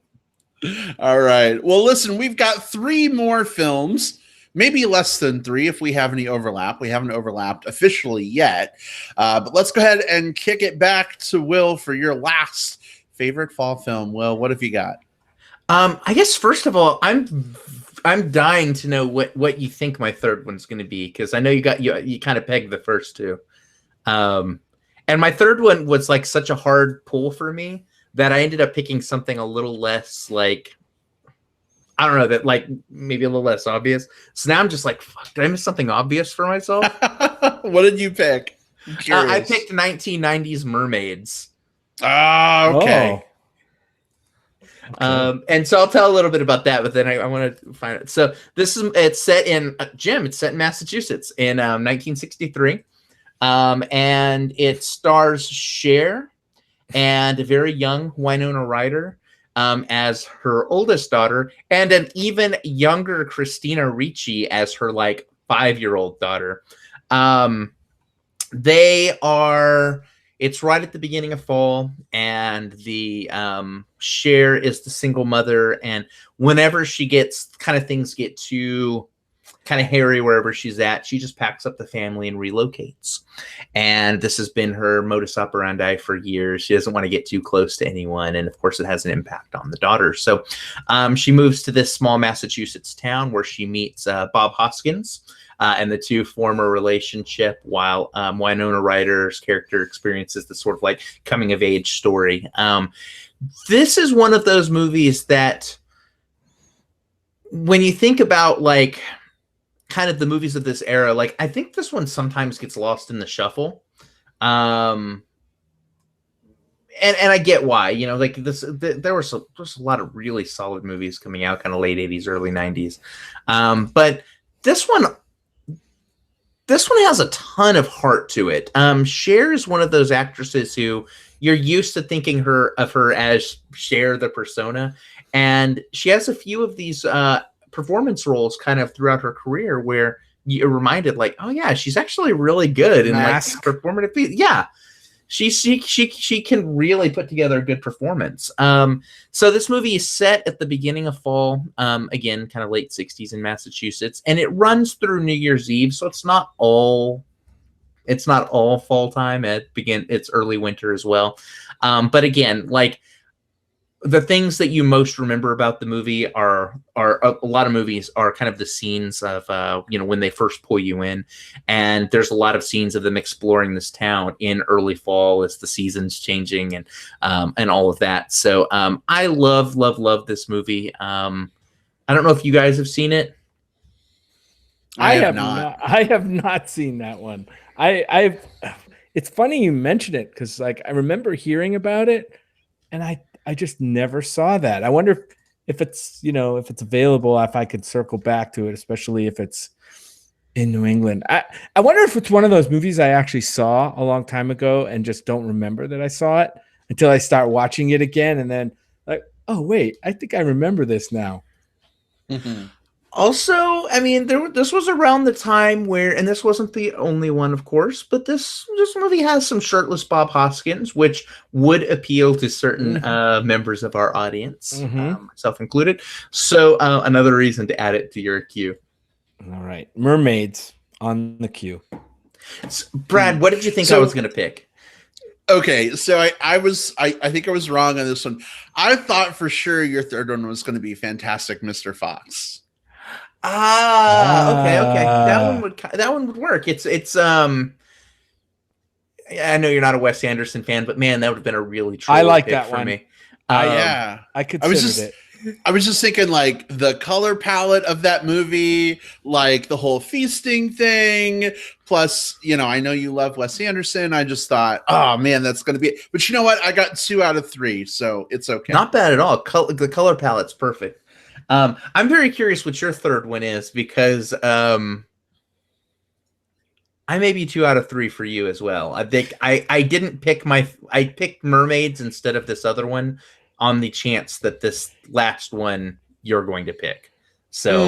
All right. Well, listen, we've got 3 more films. Maybe less than 3 if we have any overlap. We haven't overlapped officially yet. But let's go ahead and kick it back to Will for your last favorite fall film. Will, what have you got? I guess first of all, I'm dying to know what you think my third one's going to be, because I know you kind of pegged the first two. And my third one was like such a hard pull for me that I ended up picking something a little less like, I don't know, that like maybe a little less obvious. So now I'm just like, fuck, did I miss something obvious for myself? What did you pick? I picked 1990s Mermaids. Okay. And so I'll tell a little bit about that, but then I want to find it. So it's set in it's set in Massachusetts in 1963. And it stars Cher and a very young Winona Ryder as her oldest daughter, and an even younger Christina Ricci as her like 5-year-old daughter. It's right at the beginning of fall, and the Cher is the single mother, and whenever she gets things get too kind of hairy wherever she's at, she just packs up the family and relocates. And this has been her modus operandi for years. She doesn't want to get too close to anyone, and of course it has an impact on the daughter. So she moves to this small Massachusetts town where she meets Bob Hoskins, and the two form a relationship while Winona Ryder's character experiences this sort of like coming of age story. This is one of those movies that when you think about like kind of the movies of this era, like I think this one sometimes gets lost in the shuffle. And I get why, like this, there was a lot of really solid movies coming out kind of late 80s, early 90s. But this one has a ton of heart to it. Cher is one of those actresses who you're used to thinking of her as Cher the persona. And she has a few of these performance roles kind of throughout her career where you're reminded like, oh yeah, she's actually really good in like performative. Yeah. She can really put together a good performance. So this movie is set at the beginning of fall, again, kind of late 60s in Massachusetts, and it runs through New Year's Eve. So it's not all it's not all fall time. It's early winter as well. But again, like the things that you most remember about the movie are a lot of movies are kind of the scenes of when they first pull you in, and there's a lot of scenes of them exploring this town in early fall as the seasons changing and all of that. So I love this movie. I don't know if you guys have seen it. I have not. I have not seen that one. I've. It's funny you mention it because like I remember hearing about it, and I just never saw that. I wonder if it's if it's available, if I could circle back to it, especially if it's in New England. I wonder if it's one of those movies I actually saw a long time ago and just don't remember that I saw it until I start watching it again, and then like, oh wait, I think I remember this now. Mm-hmm. Also, I mean, this was around the time where, and this wasn't the only one, of course, but this movie has some shirtless Bob Hoskins, which would appeal to certain members of our audience, myself included. So another reason to add it to your queue. All right, mermaids on the queue. So, Brad, what did you think I was going to pick? Okay, so I think I was wrong on this one. I thought for sure your third one was going to be Fantastic Mr. Fox. Okay. That one would work. It's I know you're not a Wes Anderson fan, but man, that would have been a really I like pick that for one. me. I considered it. I was just thinking like the color palette of that movie, like the whole feasting thing. Plus, I know you love Wes Anderson. I just thought, oh man, that's going to be it. But you know what? I got 2 out of 3, so it's okay. Not bad at all. The color palette's perfect. I'm very curious what your third one is because I may be 2 out of 3 for you as well. I think I didn't pick I picked Mermaids instead of this other one on the chance that this last one you're going to pick. So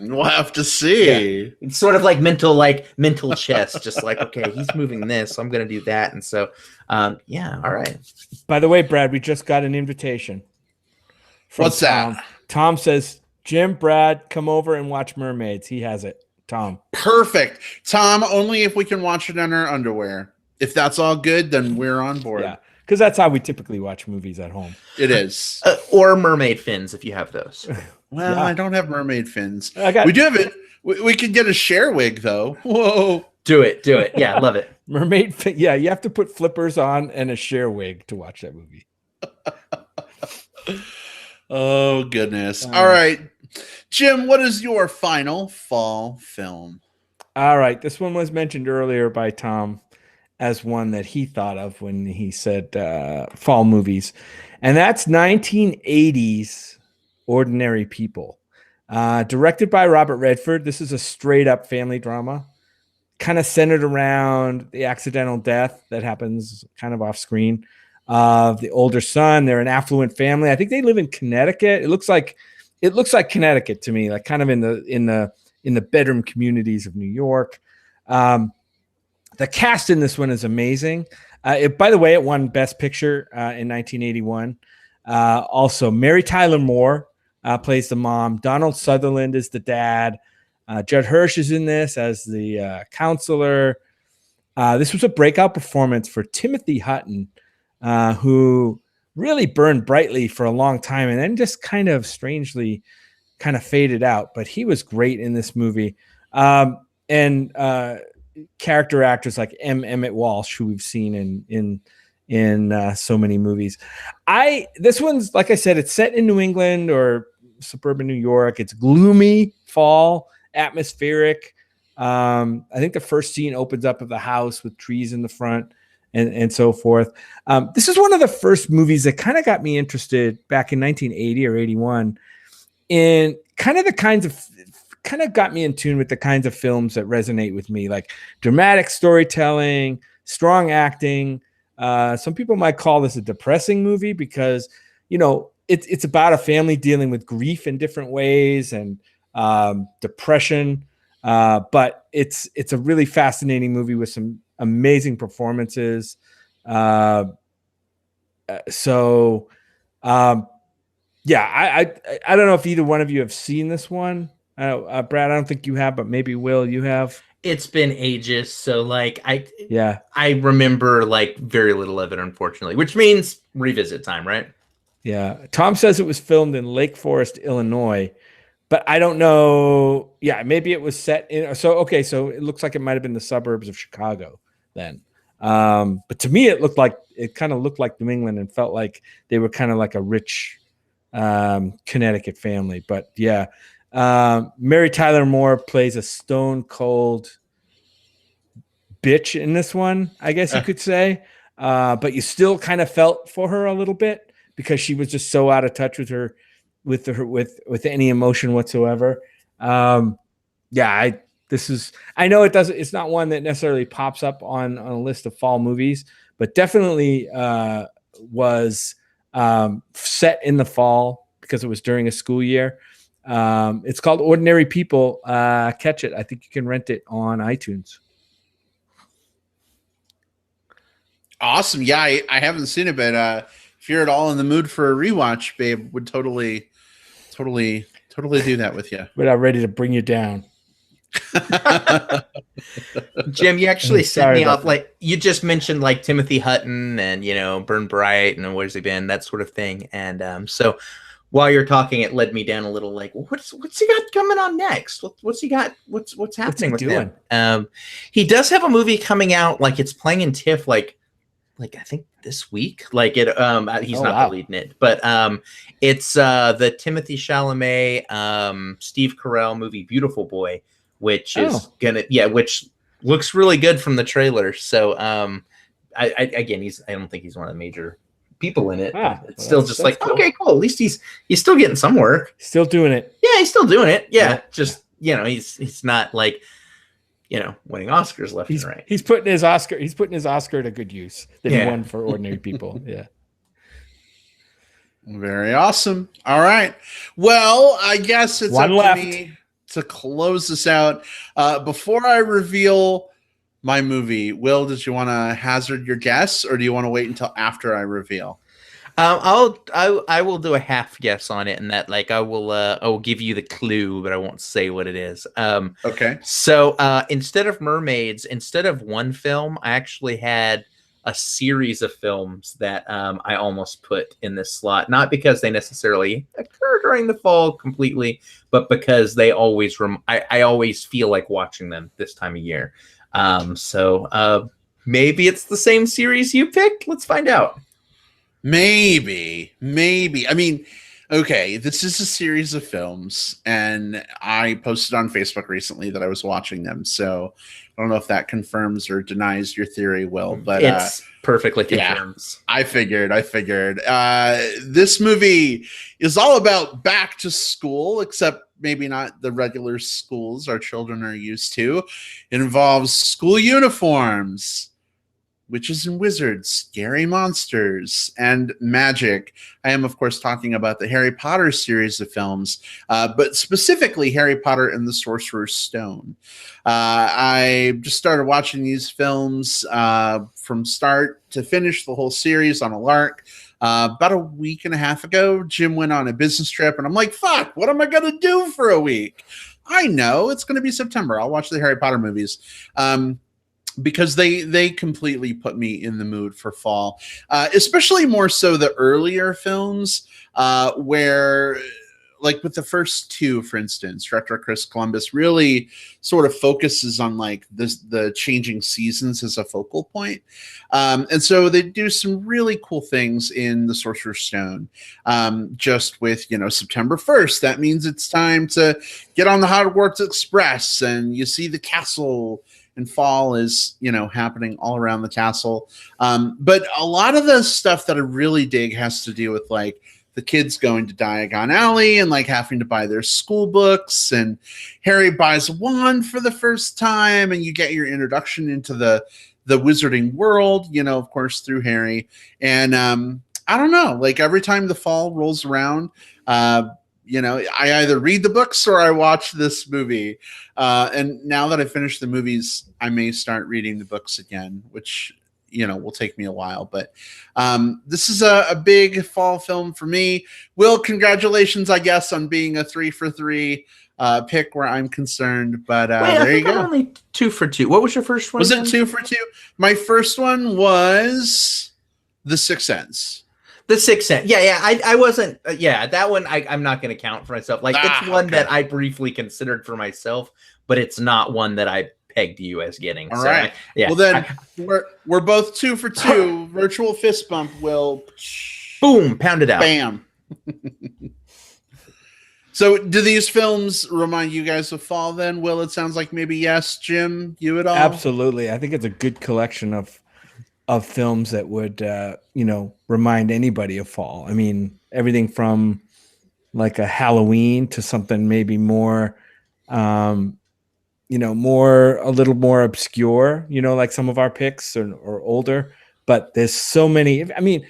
we'll have to see. Yeah. It's sort of like mental chess, just like, okay, he's moving this, so I'm going to do that. And so, yeah. All right. By the way, Brad, we just got an invitation. What's Tom. that? Tom says, Jim, Brad, come over and watch Mermaids. He has it. Tom. Perfect. Tom, only if we can watch it in our underwear. If that's all good, then we're on board. Yeah, because that's how we typically watch movies at home. It is. Or mermaid fins if you have those. Well, yeah. I don't have mermaid fins. We do have it. We could get a share wig, though. Whoa. Do it. Yeah, love it. Mermaid fin. Yeah, you have to put flippers on and a share wig to watch that movie. Oh, goodness. All right. Jim, what is your final fall film? All right. This one was mentioned earlier by Tom as one that he thought of when he said fall movies. And that's 1980s Ordinary People. Directed by Robert Redford. This is a straight up family drama, kind of centered around the accidental death that happens kind of off screen of the older son. They're an affluent family. I think they live in Connecticut. It looks like Connecticut to me, like kind of in the bedroom communities of New York. The cast in this one is amazing. By the way, it won Best Picture in 1981. Also, Mary Tyler Moore plays the mom. Donald Sutherland is the dad. Judd Hirsch is in this as the counselor. This was a breakout performance for Timothy Hutton, who really burned brightly for a long time and then just kind of strangely kind of faded out. But he was great in this movie. And character actors like Emmett Walsh, who we've seen in so many movies. This one's, like I said, it's set in New England or suburban New York. It's gloomy fall, atmospheric. I think the first scene opens up of the house with trees in the front and so forth. This is one of the first movies that kind of got me interested back in 1980 or 81 in kind of got me in tune with the kinds of films that resonate with me, like dramatic storytelling, strong acting. Some people might call this a depressing movie because, it's about a family dealing with grief in different ways and depression. But it's a really fascinating movie with some amazing performances. Yeah, I don't know if either one of you have seen this one. Brad, I don't think you have, but maybe Will, you have. It's been ages, so like Yeah. I remember like very little of it, unfortunately, which means revisit time, right? Yeah. Tom says it was filmed in Lake Forest, Illinois, but I don't know. Yeah, maybe it was set in. So, okay. So it looks like it might have been the suburbs of Chicago then. But to me, it kind of looked like New England and felt like they were kind of like a rich Connecticut family. But yeah, Mary Tyler Moore plays a stone cold bitch in this one, I guess you could say. But you still kind of felt for her a little bit because she was just so out of touch with her, with any emotion whatsoever. Yeah, I know it's not one that necessarily pops up on a list of fall movies, but definitely was set in the fall because it was during a school year. It's called Ordinary People. Catch it. I think you can rent it on iTunes. Awesome. Yeah, I haven't seen it, but if you're at all in the mood for a rewatch, babe, would totally do that with you. But I'm ready to bring you down. Jim, you actually sent me off that. like you just mentioned like Timothy Hutton and Burn Bright and Where's He Been, that sort of thing. And so while you're talking, it led me down a little like, what's he got coming on next? What's he got? What's happening with him? He does have a movie coming out, like it's playing in TIFF like I think this week. Like it he's not the lead in it, but it's the Timothy Chalamet Steve Carell movie Beautiful Boy, which is which looks really good from the trailer. So I don't think he's one of the major people in it. It's still just like cool. Okay, cool. At least he's still getting some work. Still doing it. Yeah, he's still doing it. Yeah. Just he's not like winning Oscars left and right. He's putting his Oscar to good use that he won for Ordinary People. Yeah. Very awesome. All right. Well, I guess it's one up left to me to close this out. Before I reveal my movie, Will, did you want to hazard your guess, or do you want to wait until after I reveal? I will do a half guess on it, and that like I will give you the clue, but I won't say what it is. Okay. So instead of mermaids, instead of one film, I actually had a series of films that I almost put in this slot, not because they necessarily occur during the fall completely, but because they always I always feel like watching them this time of year. So maybe it's the same series you picked. Let's find out. Maybe. I mean, okay, this is a series of films, and I posted on Facebook recently that I was watching them. So I don't know if that confirms or denies your theory, Will, but it's perfectly confirms. Yeah, I figured. This movie is all about back to school, except maybe not the regular schools our children are used to. It involves school uniforms, witches and wizards, scary monsters, and magic. I am, of course, talking about the Harry Potter series of films, but specifically Harry Potter and the Sorcerer's Stone. I just started watching these films from start to finish, the whole series on a lark. About a week and a half ago, Jim went on a business trip, and I'm like, fuck, what am I going to do for a week? I know, it's going to be September. I'll watch the Harry Potter movies. Because they completely put me in the mood for fall, especially more so the earlier films where, like with the first two, for instance, director Chris Columbus really sort of focuses on like the changing seasons as a focal point. And so they do some really cool things in The Sorcerer's Stone. Just with, September 1st, that means it's time to get on the Hogwarts Express, and you see the castle, and fall is, happening all around the castle. But a lot of the stuff that I really dig has to do with like the kids going to Diagon Alley and like having to buy their school books, and Harry buys a wand for the first time, and you get your introduction into the wizarding world, of course, through Harry. And I don't know, like every time the fall rolls around, I either read the books or I watch this movie. And now that I finished the movies, I may start reading the books again, which, will take me a while. But this is a big fall film for me. Will, congratulations, I guess, on being a 3 for 3 pick where I'm concerned. But Wait, there you go. I'm only 2 for 2. What was your first one? Was it 2 for 2? My first one was The Sixth Sense. The Sixth Sense. Yeah. I wasn't. That one I'm not going to count for myself. Like it's one that I briefly considered for myself, but it's not one that I pegged you as getting. All right. Well, then we're both 2 for 2. Virtual fist bump. Will. Boom. Pound it out. Bam. So, do these films remind you guys of fall? Then, Will? It sounds like maybe yes. Jim, you at all? Absolutely. I think it's a good collection of films that would remind anybody of fall. I mean, everything from like a Halloween to something maybe more a little more obscure, like some of our picks or older, but there's so many. I mean,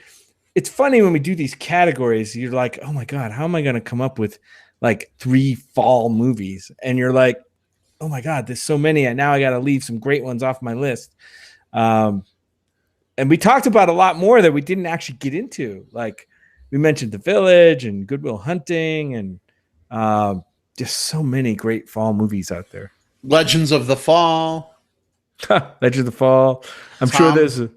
it's funny when we do these categories, you're like, oh my God, how am I going to come up with like 3 fall movies? And you're like, oh my God, there's so many. And now I got to leave some great ones off my list. And we talked about a lot more that we didn't actually get into. Like we mentioned The Village and Good Will Hunting and just so many great fall movies out there. Legends of the Fall. Legends of the Fall. I'm sure there's a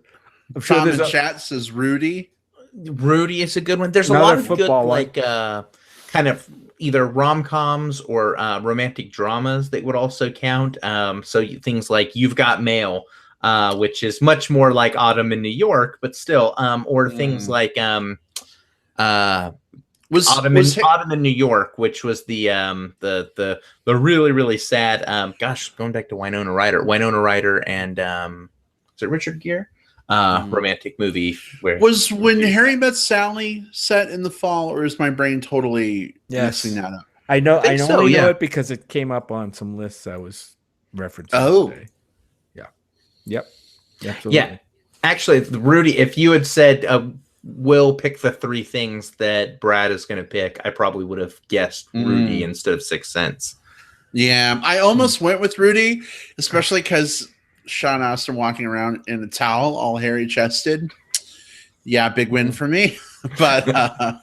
chat says Rudy. Rudy is a good one. There's a lot of good like kind of either rom-coms or romantic dramas that would also count. So things like You've Got Mail, which is much more like Autumn in New York, but still, or things like Autumn in New York, which was the really, really sad, going back to Winona Ryder and is it Richard Gere? Romantic movie where when Harry Met Sally set in the fall, or is my brain totally messing that up? I know it because it came up on some lists I was referencing today. Yep. Absolutely. Yeah. Actually, Rudy, if you had said Will pick the 3 things that Brad is going to pick, I probably would have guessed Rudy instead of Sixth Sense. Yeah, I almost went with Rudy, especially because Sean Astin walking around in a towel, all hairy chested. Yeah, big win for me, but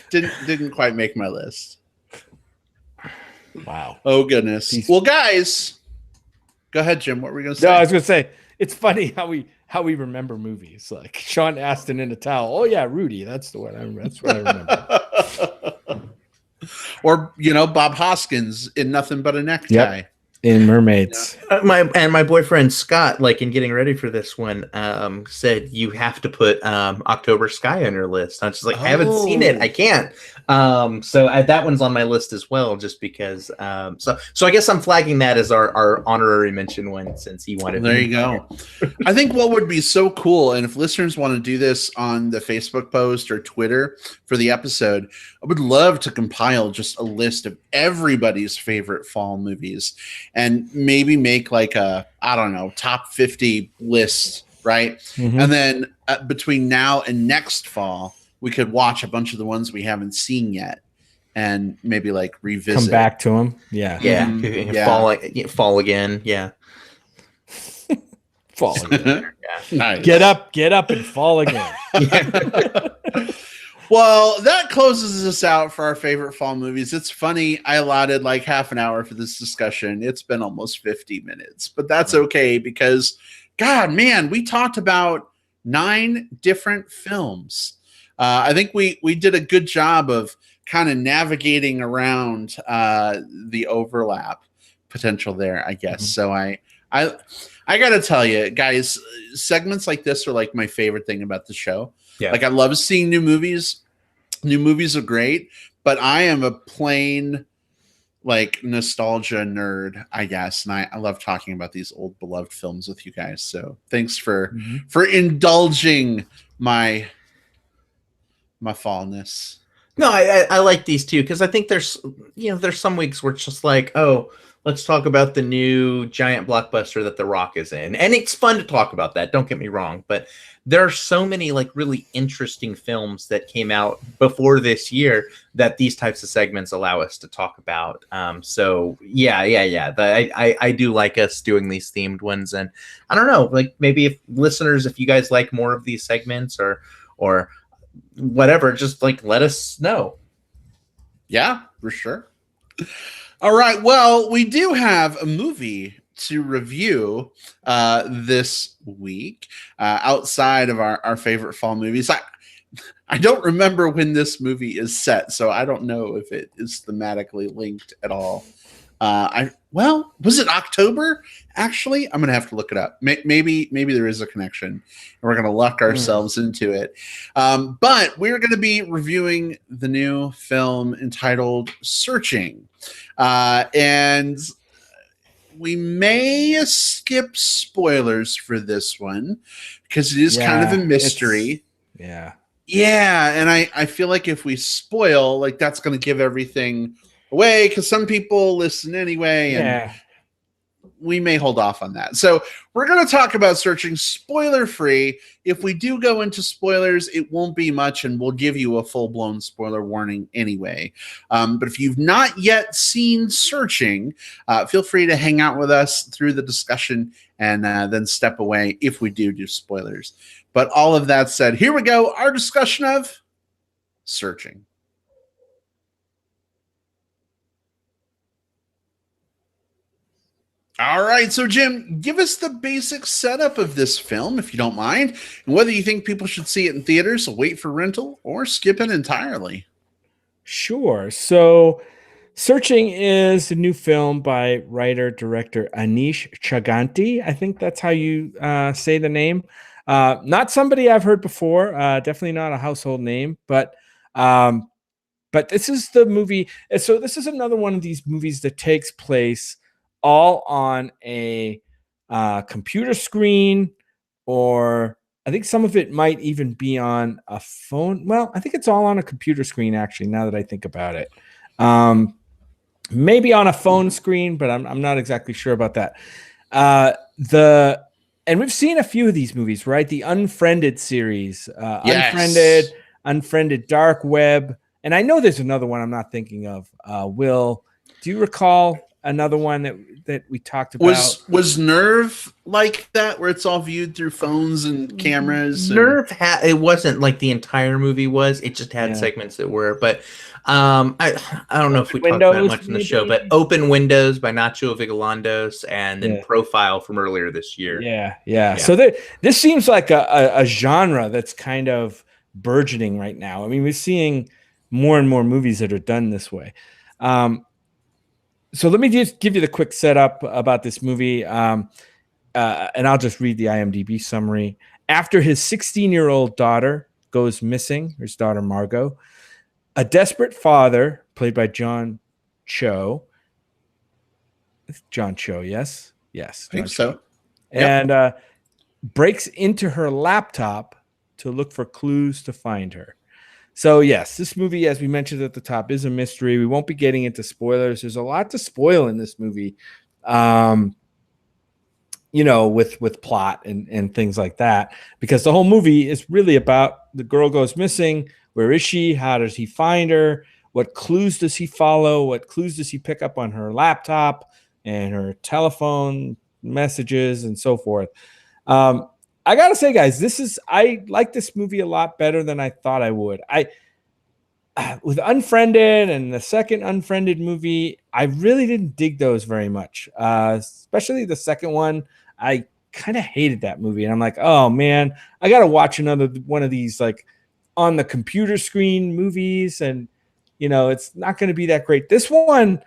didn't quite make my list. Wow. Oh goodness. Well, guys, go ahead, Jim. What were we going to say? No, I was going to say it's funny how we remember movies. Like Sean Astin in a towel. Oh yeah, Rudy. That's the one. That's what I remember. Or Bob Hoskins in Nothing But a Necktie. Yep. In Mermaids. My boyfriend Scott, like in getting ready for this one, said you have to put October Sky on your list. I'm just like, I haven't seen it. I can't. So that one's on my list as well, just because. So I guess I'm flagging that as our honorary mention one, since he wanted. There you go. I think what would be so cool, and if listeners want to do this on the Facebook post or Twitter for the episode, I would love to compile just a list of everybody's favorite fall movies. And maybe make like a, I don't know, top 50 list, right? Mm-hmm. And then between now and next fall, we could watch a bunch of the ones we haven't seen yet and maybe like revisit. Come back to them. Yeah. Yeah. Fall again. Yeah. Fall again. Yeah. Nice. Get up and fall again. Well, that closes us out for our favorite fall movies. It's funny, I allotted like half an hour for this discussion. It's been almost 50 minutes, but that's okay because, God, man, we talked about 9 different films. I think we did a good job of kind of navigating around the overlap potential there, I guess. Mm-hmm. So I got to tell you, guys, segments like this are like my favorite thing about the show. Yeah. Like I love seeing new movies. New movies are great, but I am a plain like nostalgia nerd, I guess. And I love talking about these old beloved films with you guys. So thanks for indulging my fallness. No, I like these too, because I think there's some weeks where it's just like, Let's talk about the new giant blockbuster that The Rock is in. And it's fun to talk about that, don't get me wrong, but there are so many like really interesting films that came out before this year that these types of segments allow us to talk about. So yeah. I do like us doing these themed ones, and I don't know, like maybe if listeners, if you guys like more of these segments or whatever, just like let us know. Yeah, for sure. All right. Well, we do have a movie to review this week outside of our favorite fall movies. I don't remember when this movie is set, so I don't know if it is thematically linked at all. Was it October? Actually, I'm gonna have to look it up. Maybe there is a connection, and we're gonna luck ourselves into it. But we're gonna be reviewing the new film entitled "Searching," and we may skip spoilers for this one because it is kind of a mystery. Yeah, and I feel like if we spoil, like that's gonna give everything away because some people listen anyway, and we may hold off on that. So we're going to talk about Searching spoiler free. If we do go into spoilers, it won't be much, and we'll give you a full-blown spoiler warning anyway. But if you've not yet seen Searching, feel free to hang out with us through the discussion and then step away if we do spoilers. But all of that said, here we go, our discussion of Searching. All right, so Jim, give us the basic setup of this film, if you don't mind, and whether you think people should see it in theaters, wait for rental, or skip it entirely. Sure. So, Searching is a new film by writer-director Anish Chaganty. I think that's how you say the name. Not somebody I've heard before. Definitely not a household name, but this is the movie. So this is another one of these movies that takes place all on a computer screen, or I think some of it might even be on a phone. Well, I think it's all on a computer screen, actually, now that I think about it. Maybe on a phone screen, but I'm not exactly sure about that. And we've seen a few of these movies, right? The Unfriended series, Yes. Unfriended Dark Web. And I know there's another one I'm not thinking of. Will, do you recall another one that we talked about? Was Nerve like that, where it's all viewed through phones and cameras? Nerve it wasn't like the entire movie was. It just had segments that were. But I don't know if we talked about it much in the show. But Open Windows by Nacho Vigalandos, and then Profile from earlier this year. Yeah. So this seems like a genre that's kind of burgeoning right now. I mean, we're seeing more and more movies that are done this way. So let me just give you the quick setup about this movie, and I'll just read the IMDb summary. After his 16-year-old daughter goes missing, his daughter Margot, a desperate father, played by John Cho. John Cho, yes? Yes. I think so. And breaks into her laptop to look for clues to find her. So, yes, this movie, as we mentioned at the top, is a mystery. We won't be getting into spoilers. There's a lot to spoil in this movie, with plot and things like that, because the whole movie is really about the girl goes missing. Where is she? How does he find her? What clues does he follow? What clues does he pick up on her laptop and her telephone messages and so forth? I gotta say, guys, I like this movie a lot better than I thought I would. With Unfriended and the second Unfriended movie, I really didn't dig those very much. Especially the second one. I kind of hated that movie, and I'm like, oh man, I gotta watch another one of these like on the computer screen movies, and it's not going to be that great. This one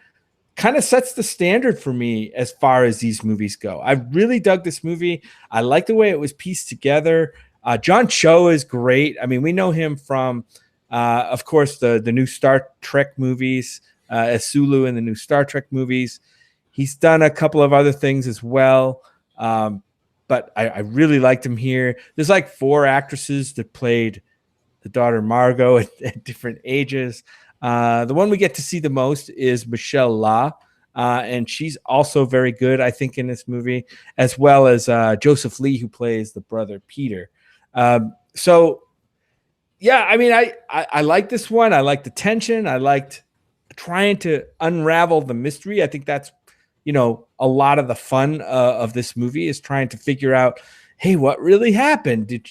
kind of sets the standard for me as far as these movies go. I really dug this movie. I like the way it was pieced together. John Cho is great. I mean, we know him from, of course, the new Star Trek movies, as Sulu in the new Star Trek movies. He's done a couple of other things as well, but I really liked him here. There's like 4 actresses that played the daughter Margot at different ages. The one we get to see the most is Michelle La, and she's also very good, I think, in this movie, as well as Joseph Lee, who plays the brother Peter. So, yeah, I mean, I like this one. I like the tension. I liked trying to unravel the mystery. I think that's, a lot of the fun of this movie is trying to figure out, hey, what really happened? Did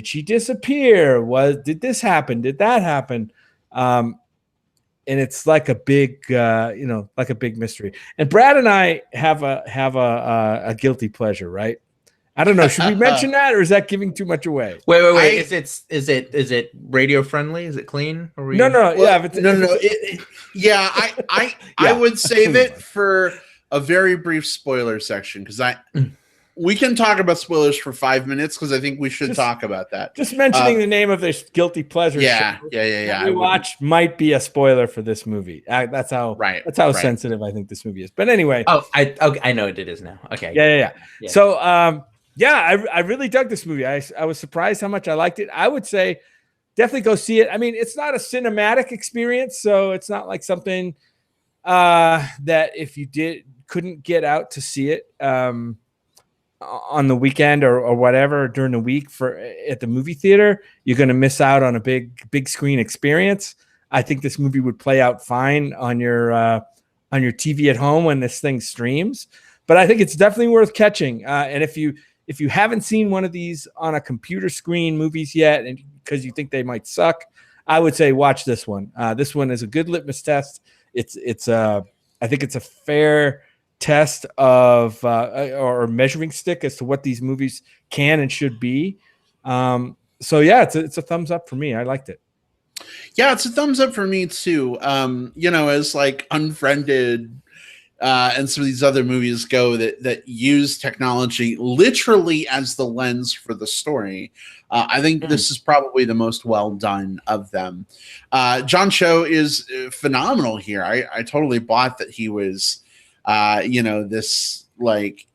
she disappear? Did this happen? Did that happen? And it's like a big, like a big mystery. And Brad and I have a guilty pleasure, right? I don't know. Should we mention that, or is that giving too much away? Wait. Is it radio friendly? Is it clean? No. Well, Yeah. I would save it for a very brief spoiler section, because we can talk about spoilers for 5 minutes, because I think we should talk about that. Just mentioning the name of this guilty pleasure. Yeah. We watch might be a spoiler for this movie. That's how sensitive I think this movie is. But anyway. Oh, I know what it is now. Okay. Yeah. So, I really dug this movie. I was surprised how much I liked it. I would say definitely go see it. I mean, it's not a cinematic experience, so it's not like something that if you couldn't get out to see it on the weekend or whatever during the week at the movie theater, you're going to miss out on a big screen experience. I think this movie would play out fine on your TV at home when this thing streams. But I think it's definitely worth catching. And if you haven't seen one of these on a computer screen movies yet, and because you think they might suck, I would say watch this one. This one is a good litmus test. I think it's a fair test of or measuring stick as to what these movies can and should be. So yeah, it's a thumbs up for me. I liked it. Yeah, it's a thumbs up for me too. As like Unfriended and some of these other movies go that use technology literally as the lens for the story. I think this is probably the most well done of them. John Cho is phenomenal here. I totally bought that he was, this like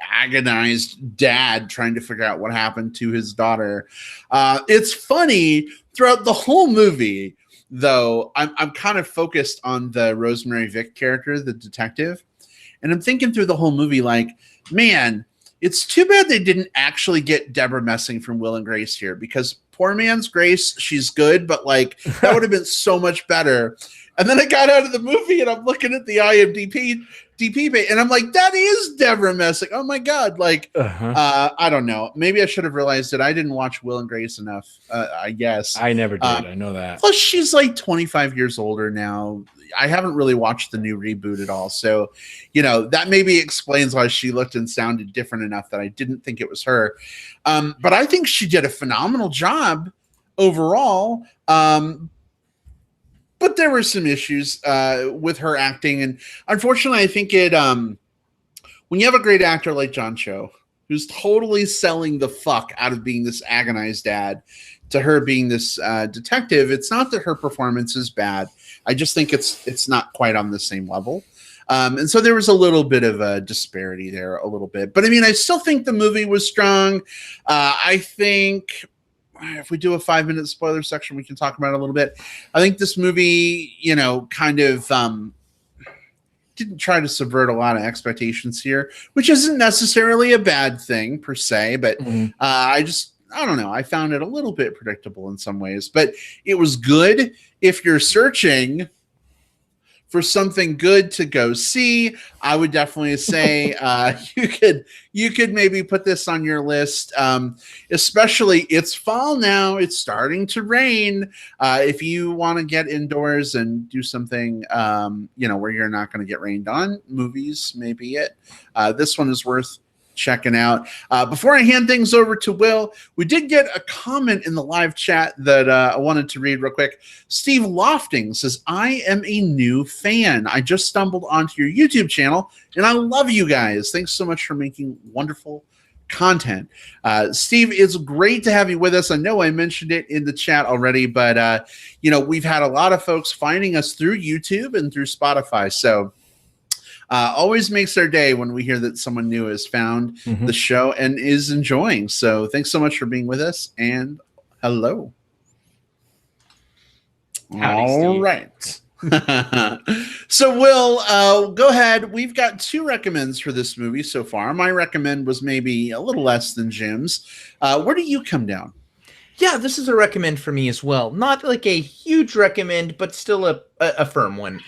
agonized dad trying to figure out what happened to his daughter. It's funny throughout the whole movie, though. I'm kind of focused on the Rosemary Vick character, the detective, and I'm thinking through the whole movie, like, man, it's too bad they didn't actually get Deborah Messing from Will and Grace here, because poor man's Grace, she's good, but like that would have been so much better. And then I got out of the movie and I'm looking at the IMDb page, and I'm like, that is Deborah Messing. Oh my God. Like, I don't know. Maybe I should have realized it. I didn't watch Will and Grace enough, I guess. I never did. I know that. Plus, she's like 25 years older now. I haven't really watched the new reboot at all. So, that maybe explains why she looked and sounded different enough that I didn't think it was her. But I think she did a phenomenal job overall. But there were some issues with her acting. And unfortunately, I think when you have a great actor like John Cho, who's totally selling the fuck out of being this agonized dad to her being this detective, it's not that her performance is bad. I just think it's not quite on the same level. And so there was a little bit of a disparity there, a little bit. But I mean, I still think the movie was strong. I think if we do a 5-minute spoiler section, we can talk about it a little bit. I think this movie, kind of didn't try to subvert a lot of expectations here, which isn't necessarily a bad thing per se, but I don't know. I found it a little bit predictable in some ways, but it was good. If you're searching for something good to go see, I would definitely say you could maybe put this on your list. Especially, it's fall now; it's starting to rain. If you want to get indoors and do something, where you're not going to get rained on, movies may be it. This one is worth checking out. Before I hand things over to Will, we did get a comment in the live chat that I wanted to read real quick. Steve Lofting says, I am a new fan. I just stumbled onto your YouTube channel and I love you guys. Thanks so much for making wonderful content. Steve, it's great to have you with us. I know I mentioned it in the chat already, but we've had a lot of folks finding us through YouTube and through Spotify. So always makes our day when we hear that someone new has found the show and is enjoying. So thanks so much for being with us, and hello. Howdy, Steve. All right. So, Will, go ahead. We've got 2 recommends for this movie so far. My recommend was maybe a little less than Jim's. Where do you come down? Yeah, this is a recommend for me as well. Not like a huge recommend, but still a firm one.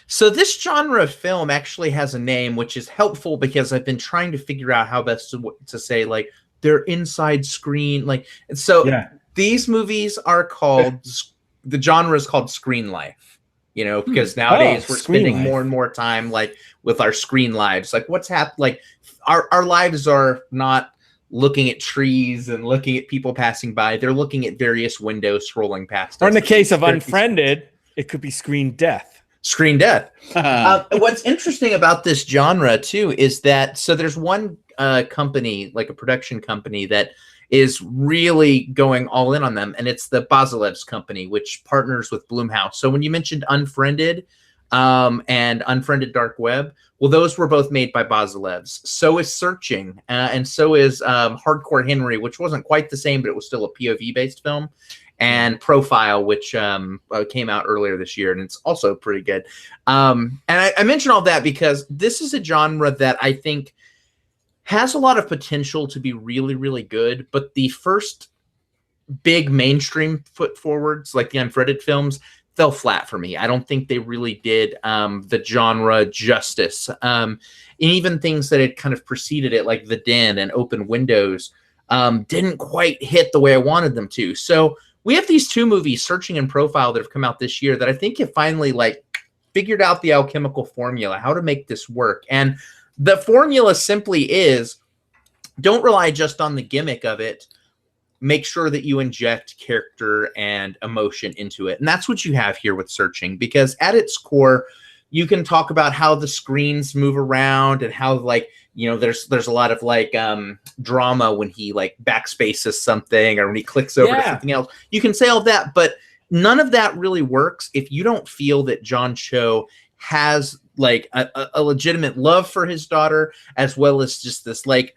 So this genre of film actually has a name, which is helpful because I've been trying to figure out how best to say, like, their inside screen. Like, so these movies are called, the genre is called screen life, you know, because nowadays we're spending more and more time like with our screen lives. Like what's happened, like our lives are not looking at trees and looking at people passing by. They're looking at various windows scrolling past us. Or in the case of Unfriended, it could be screen death. Screen death. What's interesting about this genre too is that, so there's one company, like a production company, that is really going all in on them, and it's the Basilev's company, which partners with Blumhouse. So when you mentioned Unfriended and Unfriended Dark Web, well, those were both made by Basilev's. So is Searching, and so is Hardcore Henry, which wasn't quite the same, but it was still a POV-based film, and Profile, which came out earlier this year, and it's also pretty good. And I mention all that because this is a genre that I think has a lot of potential to be really, really good, but the first big mainstream foot forwards, like the Unfriended films, fell flat for me. I don't think they really did the genre justice. And even things that had kind of preceded it, like The Den and Open Windows, didn't quite hit the way I wanted them to. So we have these 2 movies, Searching and Profile, that have come out this year that I think have finally like figured out the alchemical formula, how to make this work. And the formula simply is, don't rely just on the gimmick of it. Make sure that you inject character and emotion into it. And that's what you have here with Searching, because at its core, you can talk about how the screens move around and how, like, you know, there's a lot of like drama when he like backspaces something or when he clicks over to something else. You can say all that, but none of that really works if you don't feel that John Cho has like a legitimate love for his daughter, as well as just this like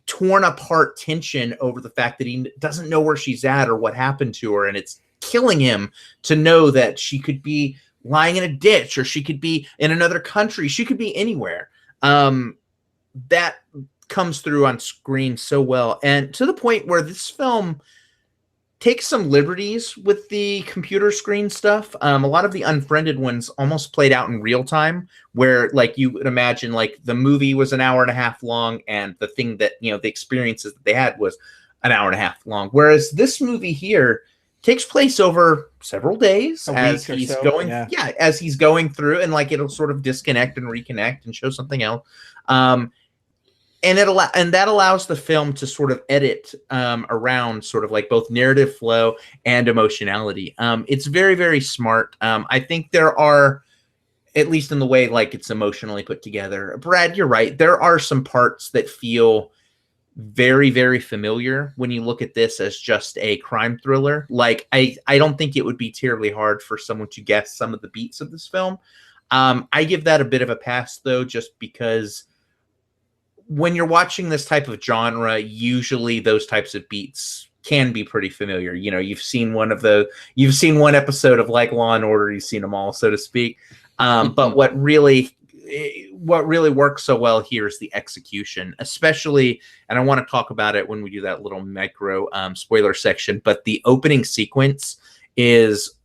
torn apart tension over the fact that he doesn't know where she's at or what happened to her. And it's killing him to know that she could be lying in a ditch, or she could be in another country. She could be anywhere. That comes through on screen so well. And to the point where this film takes some liberties with the computer screen stuff. A lot of the Unfriended ones almost played out in real time, where like you would imagine like the movie was an hour and a half long and the thing that, you know, the experiences that they had was an hour and a half long. Whereas this movie here takes place over several days as he's going, as he's going through, and like it'll sort of disconnect and reconnect and show something else. And that allows the film to sort of edit around sort of like both narrative flow and emotionality. It's very, very smart. I think there are, at least in the way like it's emotionally put together. Brad, you're right. There are some parts that feel very, very familiar when you look at this as just a crime thriller. Like I don't think it would be terribly hard for someone to guess some of the beats of this film. I give that a bit of a pass though, just because when you're watching this type of genre, usually those types of beats can be pretty familiar. You know, you've seen one episode of like Law and Order, you've seen them all, so to speak. But what really works so well here is the execution, especially, and I want to talk about it when we do that little micro spoiler section, but the opening sequence is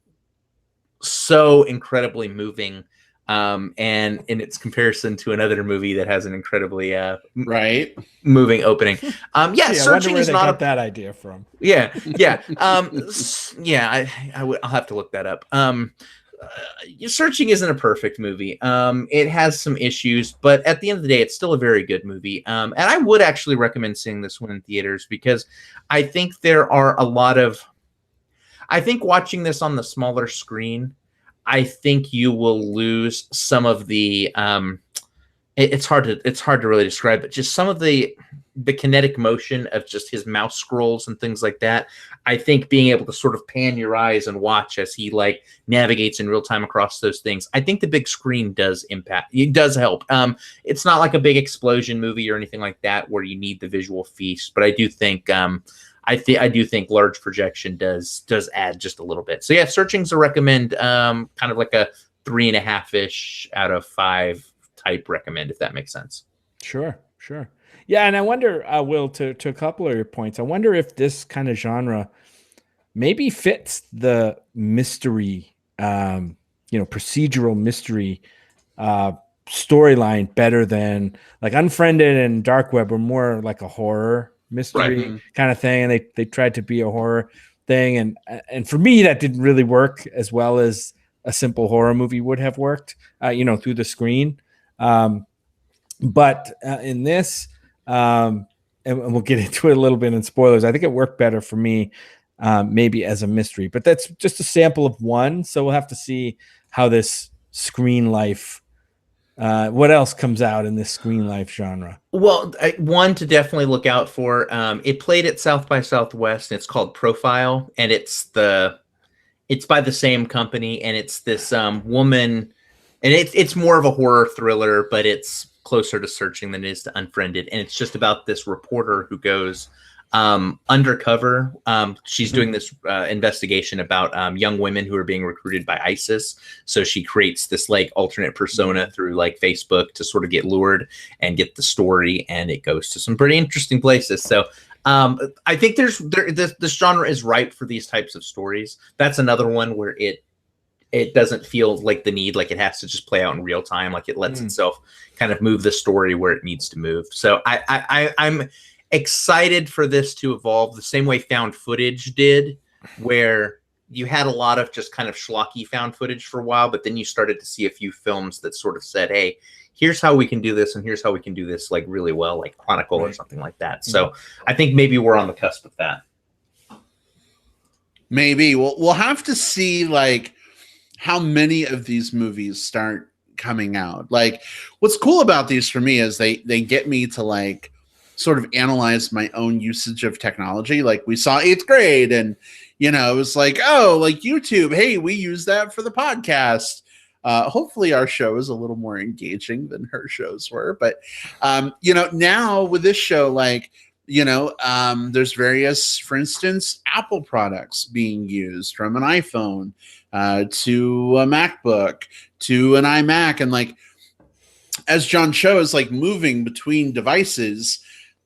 so incredibly moving. And in its comparison to another movie that has an incredibly moving opening. Searching is not that idea from. I'll have to look that up. Searching isn't a perfect movie. It has some issues, but at the end of the day, it's still a very good movie. And I would actually recommend seeing this one in theaters, because I think there are a lot of, I think watching this on the smaller screen, I think you will lose some of the it's hard to really describe, but just some of the kinetic motion of just his mouse scrolls and things like that. I think being able to sort of pan your eyes and watch as he like navigates in real time across those things, I think the big screen does impact. It does help. It's not like a big explosion movie or anything like that where you need the visual feast, but I do think I do think large projection does add just a little bit. So yeah, searching's a recommend, kind of like a 3.5-ish out of 5 type recommend, if that makes sense. Sure. Yeah, and I wonder, Will, to a couple of your points, I wonder if this kind of genre maybe fits the mystery, procedural mystery storyline better than like Unfriended and Dark Web were more like a horror mystery kind of thing, and they tried to be a horror thing, and for me that didn't really work as well as a simple horror movie would have worked, through the screen. But in this, and we'll get into it a little bit in spoilers, I think it worked better for me, maybe as a mystery. But that's just a sample of one, so we'll have to see how this screen life, what else comes out in this screen life genre. Well, one to definitely look out for. It played at South by Southwest, and it's called Profile, and it's by the same company, and it's this woman, and it's more of a horror thriller, but it's closer to Searching than it is to Unfriended, and it's just about this reporter who goes undercover. She's doing this investigation about young women who are being recruited by ISIS. So she creates this like alternate persona through like Facebook to sort of get lured and get the story, and it goes to some pretty interesting places. So I think this genre is ripe for these types of stories. That's another one where it doesn't feel like the need, like it has to just play out in real time. Like it lets itself kind of move the story where it needs to move. So I'm excited for this to evolve the same way found footage did, where you had a lot of just kind of schlocky found footage for a while, but then you started to see a few films that sort of said, hey, here's how we can do this, and here's how we can do this like really well, like Chronicle or something like that. So I think maybe we're on the cusp of that. Maybe we'll have to see like how many of these movies start coming out. Like what's cool about these for me is they get me to like sort of analyze my own usage of technology. Like we saw 8th grade, and it was like, oh, like YouTube, hey, we use that for the podcast. Hopefully our show is a little more engaging than her shows were, but now with this show, like there's various, for instance, Apple products being used, from an iPhone to a MacBook to an iMac, and like as John shows, like moving between devices,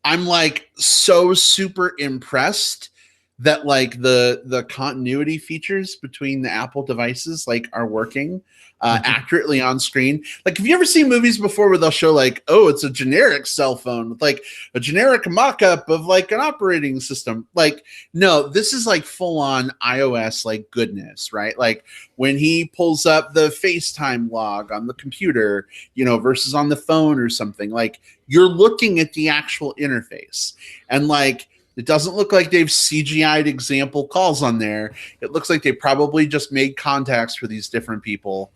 I'm like so super impressed that like the continuity features between the Apple devices like are working accurately on screen. Like, have you ever seen movies before where they'll show like, oh, it's a generic cell phone with like a generic mock-up of like an operating system? Like, no, this is like full on iOS like goodness, right? Like when he pulls up the FaceTime log on the computer, versus on the phone or something, like you're looking at the actual interface, and like it doesn't look like they've CGI'd example calls on there. It looks like they probably just made contacts for these different people,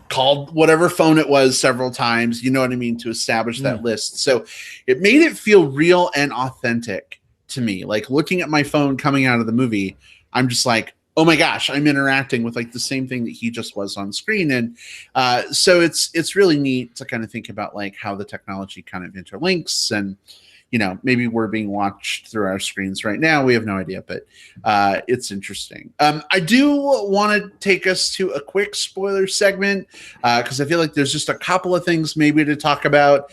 called whatever phone it was several times, you know what I mean, to establish that list. So it made it feel real and authentic to me. Like looking at my phone coming out of the movie, I'm just like, oh my gosh, I'm interacting with like the same thing that he just was on screen. And so it's really neat to kind of think about like how the technology kind of interlinks, and maybe we're being watched through our screens right now. We have no idea, but it's interesting. I do want to take us to a quick spoiler segment because I feel like there's just a couple of things maybe to talk about.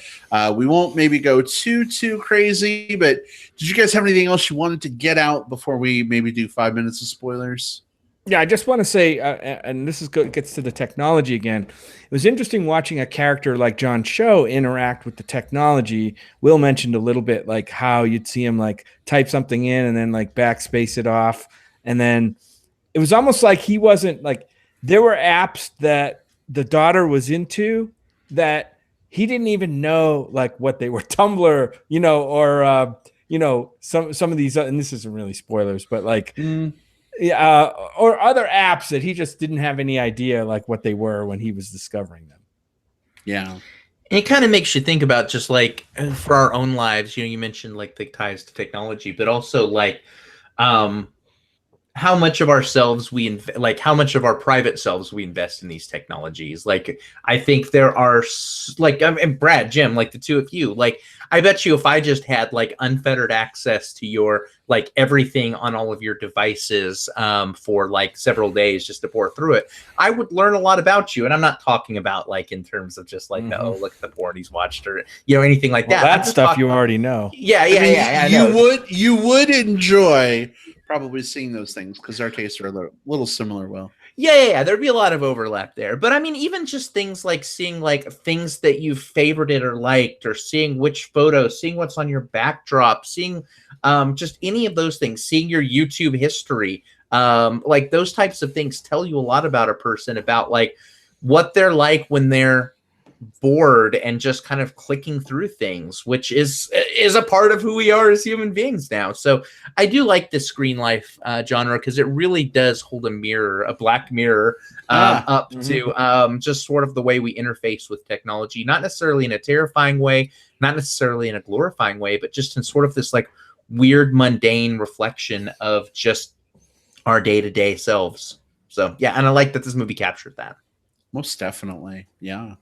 We won't maybe go too crazy, but did you guys have anything else you wanted to get out before we maybe do 5 minutes of spoilers? Yeah, I just want to say, and this gets to the technology again. It was interesting watching a character like John Cho interact with the technology. Will mentioned a little bit like how you'd see him like type something in and then like backspace it off. And then it was almost like he wasn't like, there were apps that the daughter was into that he didn't even know like what they were, Tumblr, or some of these, and this isn't really spoilers, but like, or other apps that he just didn't have any idea like what they were when he was discovering them. Yeah. And it kind of makes you think about just like for our own lives, you mentioned like the ties to technology, but also like how much of ourselves like how much of our private selves we invest in these technologies. Like, I think there are like, and Brad, Jim, like the two of you, like, I bet you if I just had like unfettered access to your like everything on all of your devices for like several days just to pour through it, I would learn a lot about you. And I'm not talking about like in terms of just like, oh, look at the porn he's watched or, you know, anything like that. That stuff you already know. Yeah, yeah, you would enjoy probably seeing those things because our tastes are a little similar. Well, yeah, there'd be a lot of overlap there. But I mean, even just things like seeing like things that you've favorited or liked, or seeing which photos, seeing what's on your backdrop, seeing just any of those things, seeing your YouTube history, like those types of things tell you a lot about a person, about like what they're like when they're bored and just kind of clicking through things, which is a part of who we are as human beings now. So I do like the screen life genre because it really does hold a black mirror up to just sort of the way we interface with technology, not necessarily in a terrifying way, not necessarily in a glorifying way, but just in sort of this like weird mundane reflection of just our day-to-day selves. So yeah, and I like that this movie captured that. Most definitely. Yeah.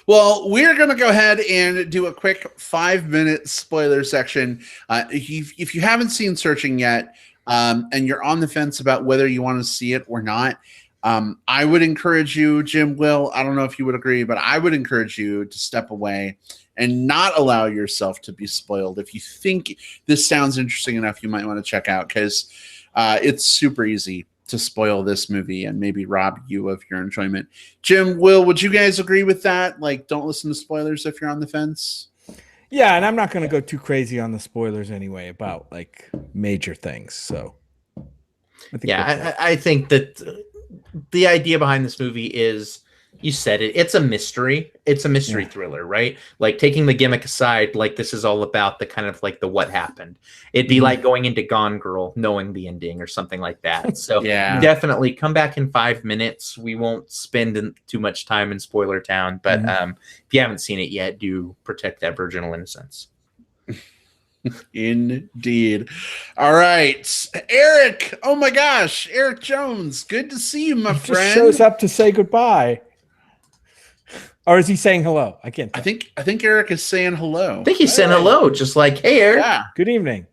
Well, we're going to go ahead and do a quick 5-minute spoiler section. If you haven't seen Searching yet, and you're on the fence about whether you want to see it or not, I would encourage you, Jim, Will, I don't know if you would agree, but I would encourage you to step away and not allow yourself to be spoiled. If you think this sounds interesting enough, you might want to check out, because it's super easy to spoil this movie and maybe rob you of your enjoyment. Jim, Will, would you guys agree with that? Like, don't listen to spoilers if you're on the fence? Yeah, and I'm not going to go too crazy on the spoilers anyway about like major things. So I think that the idea behind this movie is, you said it, it's a mystery. It's a mystery thriller, right? Like, taking the gimmick aside, like, this is all about the kind of like the what happened. It'd be like going into Gone Girl knowing the ending or something like that. So definitely come back in 5 minutes. We won't spend too much time in spoiler town, but if you haven't seen it yet, do protect that virginal innocence. Indeed. All right, Eric. Oh my gosh, Eric Jones. Good to see you, my friend. Just shows up to say goodbye. Or is he saying hello? I can't tell. I think Eric is saying hello. I think he's saying hello, just like, hey, Eric. Yeah. Good evening.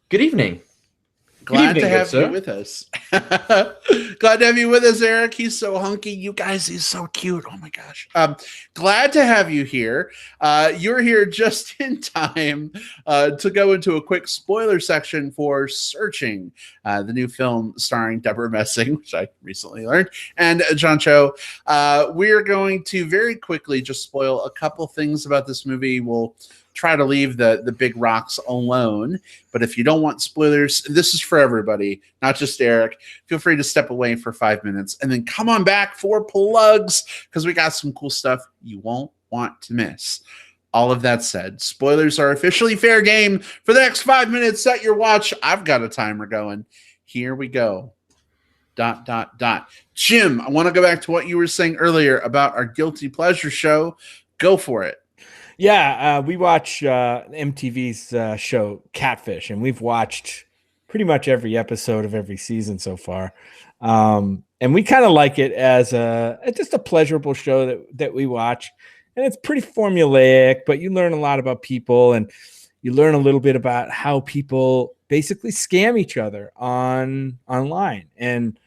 Good evening. Glad to have you with us. Glad to have you with us, Eric. He's so hunky. You guys, he's so cute. Oh my gosh. Glad to have you here. You're here just in time to go into a quick spoiler section for Searching, the new film starring Deborah Messing, which I recently learned, and John Cho. We're going to very quickly just spoil a couple things about this movie. We'll try to leave the big rocks alone. But if you don't want spoilers, this is for everybody, not just Eric. Feel free to step away for 5 minutes and then come on back for plugs, because we got some cool stuff you won't want to miss. All of that said, spoilers are officially fair game for the next 5 minutes. Set your watch. I've got a timer going. Here we go. ... Jim, I want to go back to what you were saying earlier about our guilty pleasure show. Go for it. Yeah, we watch MTV's show Catfish, and we've watched pretty much every episode of every season so far. And we kind of like it as just a pleasurable show that we watch. And it's pretty formulaic, but you learn a lot about people, and you learn a little bit about how people basically scam each other online and,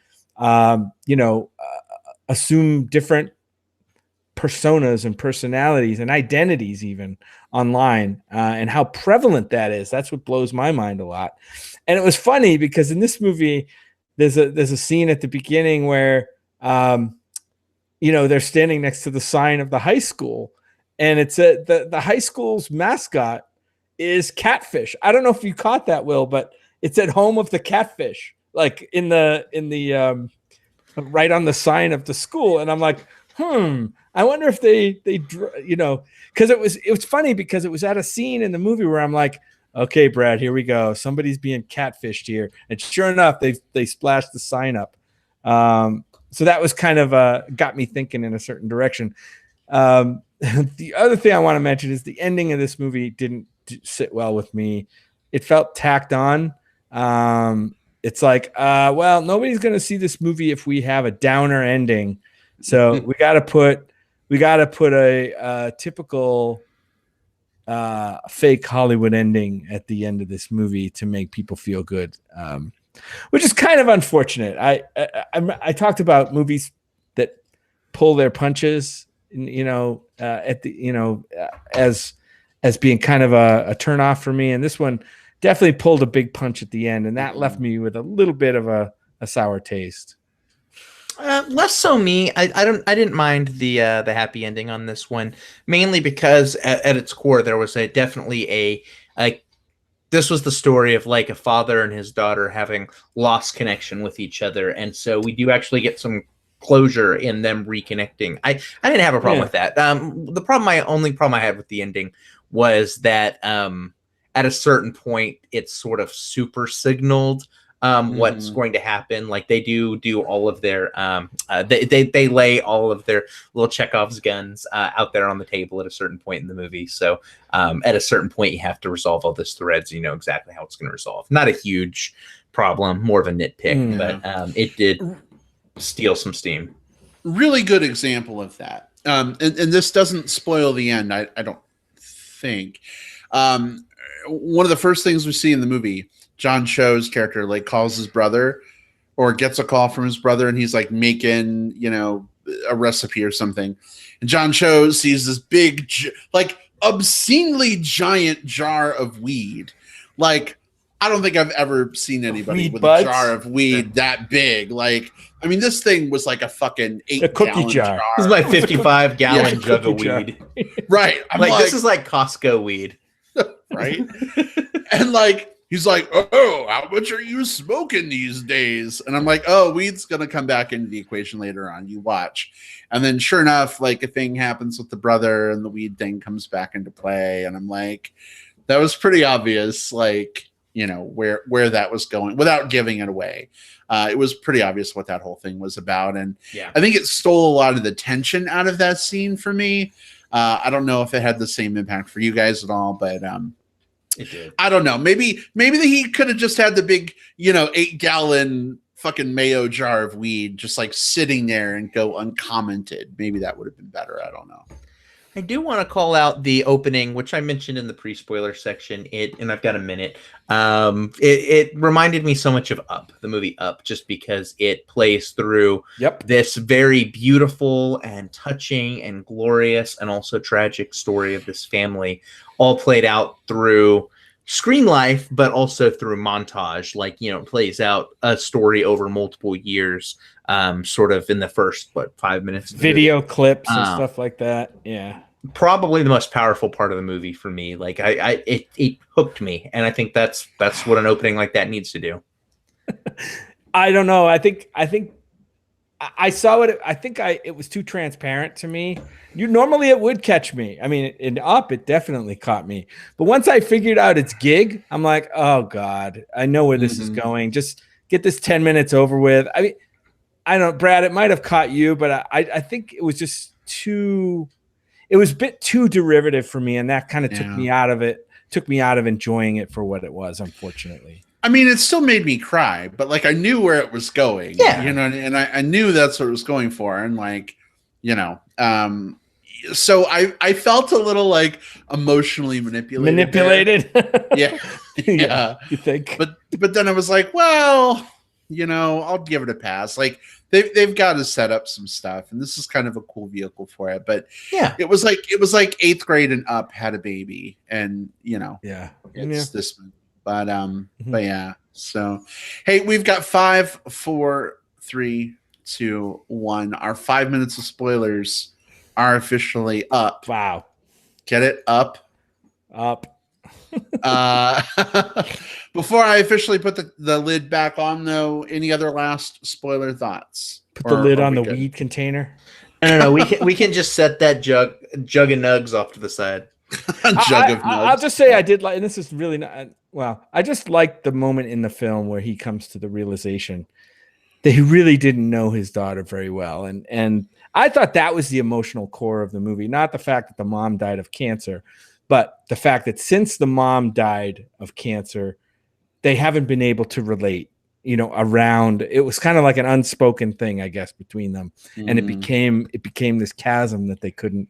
assume different personas and personalities and identities even online, and how prevalent that is. That's what blows my mind a lot. And it was funny because in this movie, there's a scene at the beginning where, they're standing next to the sign of the high school, and it's the high school's mascot is Catfish. I don't know if you caught that, Will, but it's at home of the Catfish, like in the right on the sign of the school. And I'm like, I wonder if they because it was funny because it was at a scene in the movie where I'm like, okay, Brad, here we go. Somebody's being catfished here. And sure enough, they splashed the sign up. So that was kind of got me thinking in a certain direction. The other thing I want to mention is the ending of this movie didn't sit well with me. It felt tacked on. it's like, well, nobody's going to see this movie if we have a downer ending. So we got to put a typical fake Hollywood ending at the end of this movie to make people feel good, which is kind of unfortunate. I talked about movies that pull their punches, at the as being kind of a turnoff for me, and this one definitely pulled a big punch at the end, and that left me with a little bit of a sour taste. Less so me. I didn't mind the happy ending on this one, mainly because at its core there was definitely a this was the story of like a father and his daughter having lost connection with each other, and so we do actually get some closure in them reconnecting. I didn't have a problem with that. The only problem I had with the ending was that at a certain point it sort of super signaled what's going to happen. Like they do all of their they lay all of their little Chekhov's guns out there on the table at a certain point in the movie. So at a certain point you have to resolve all this threads. You know exactly how it's going to resolve. Not a huge problem, more of a nitpick, but it did steal some steam. Really good example of that. And this doesn't spoil the end, I don't think. One of the first things we see in the movie, John Cho's character like calls his brother or gets a call from his brother, and he's like making, a recipe or something. And John Cho sees this big, like obscenely giant jar of weed. Like, I don't think I've ever seen anybody with a jar of weed that big. Like, I mean, this thing was like a fucking 8-gallon jar. This is my 55-gallon jug of weed. Right. I'm like, this is like Costco weed. Right. And like, he's like, oh, how much are you smoking these days? And I'm like, oh, weed's going to come back into the equation later on. You watch. And then sure enough, like a thing happens with the brother and the weed thing comes back into play. And I'm like, that was pretty obvious. Like, where that was going without giving it away. It was pretty obvious what that whole thing was about. And I think it stole a lot of the tension out of that scene for me. I don't know if it had the same impact for you guys at all, but it did. I don't know. Maybe he could have just had the big, 8-gallon fucking mayo jar of weed just like sitting there and go uncommented. Maybe that would have been better. I don't know. I do want to call out the opening, which I mentioned in the pre-spoiler section. And I've got a minute. It reminded me so much of Up, the movie Up, just because it plays through this very beautiful and touching and glorious and also tragic story of this family, all played out through screen life, but also through montage. Like, it plays out a story over multiple years, sort of in the first 5 minutes. Video clips and stuff like that. Yeah. Probably the most powerful part of the movie for me. Like it hooked me, and I think that's what an opening like that needs to do. I don't know. I think I saw it. I think it was too transparent to me. Normally it would catch me. I mean, in Up, it definitely caught me. But once I figured out its gig, I'm like, oh God, I know where this is going. Just get this 10 minutes over with. I mean, I don't know, Brad, it might have caught you, but I think it was just too. It was a bit too derivative for me, and that kind of took me out of it. Took me out of enjoying it for what it was. Unfortunately. I mean, it still made me cry, but like I knew where it was going. Yeah. And I knew that's what it was going for, and like, so I felt a little like emotionally manipulated. Yeah. You think? But then I was like, well, I'll give it a pass. Like they've got to set up some stuff, and this is kind of a cool vehicle for it. But it was like 8th grade and Up had a baby, and it's this movie. But but yeah. So hey, we've got 5, 4, 3, 2, 1. Our 5 minutes of spoilers are officially up. Wow. Get it? Up. Before I officially put the lid back on, though, any other last spoiler thoughts? Put the lid on the weed container. No. We can just set that jug of nugs off to the side. Jug of nugs. I'll just say I did like, and this is really not. Well, I just liked the moment in the film where he comes to the realization that he really didn't know his daughter very well, and I thought that was the emotional core of the movie, not the fact that the mom died of cancer, but the fact that since the mom died of cancer, they haven't been able to relate around. It was kind of like an unspoken thing, I guess, between them, and it became this chasm that they couldn't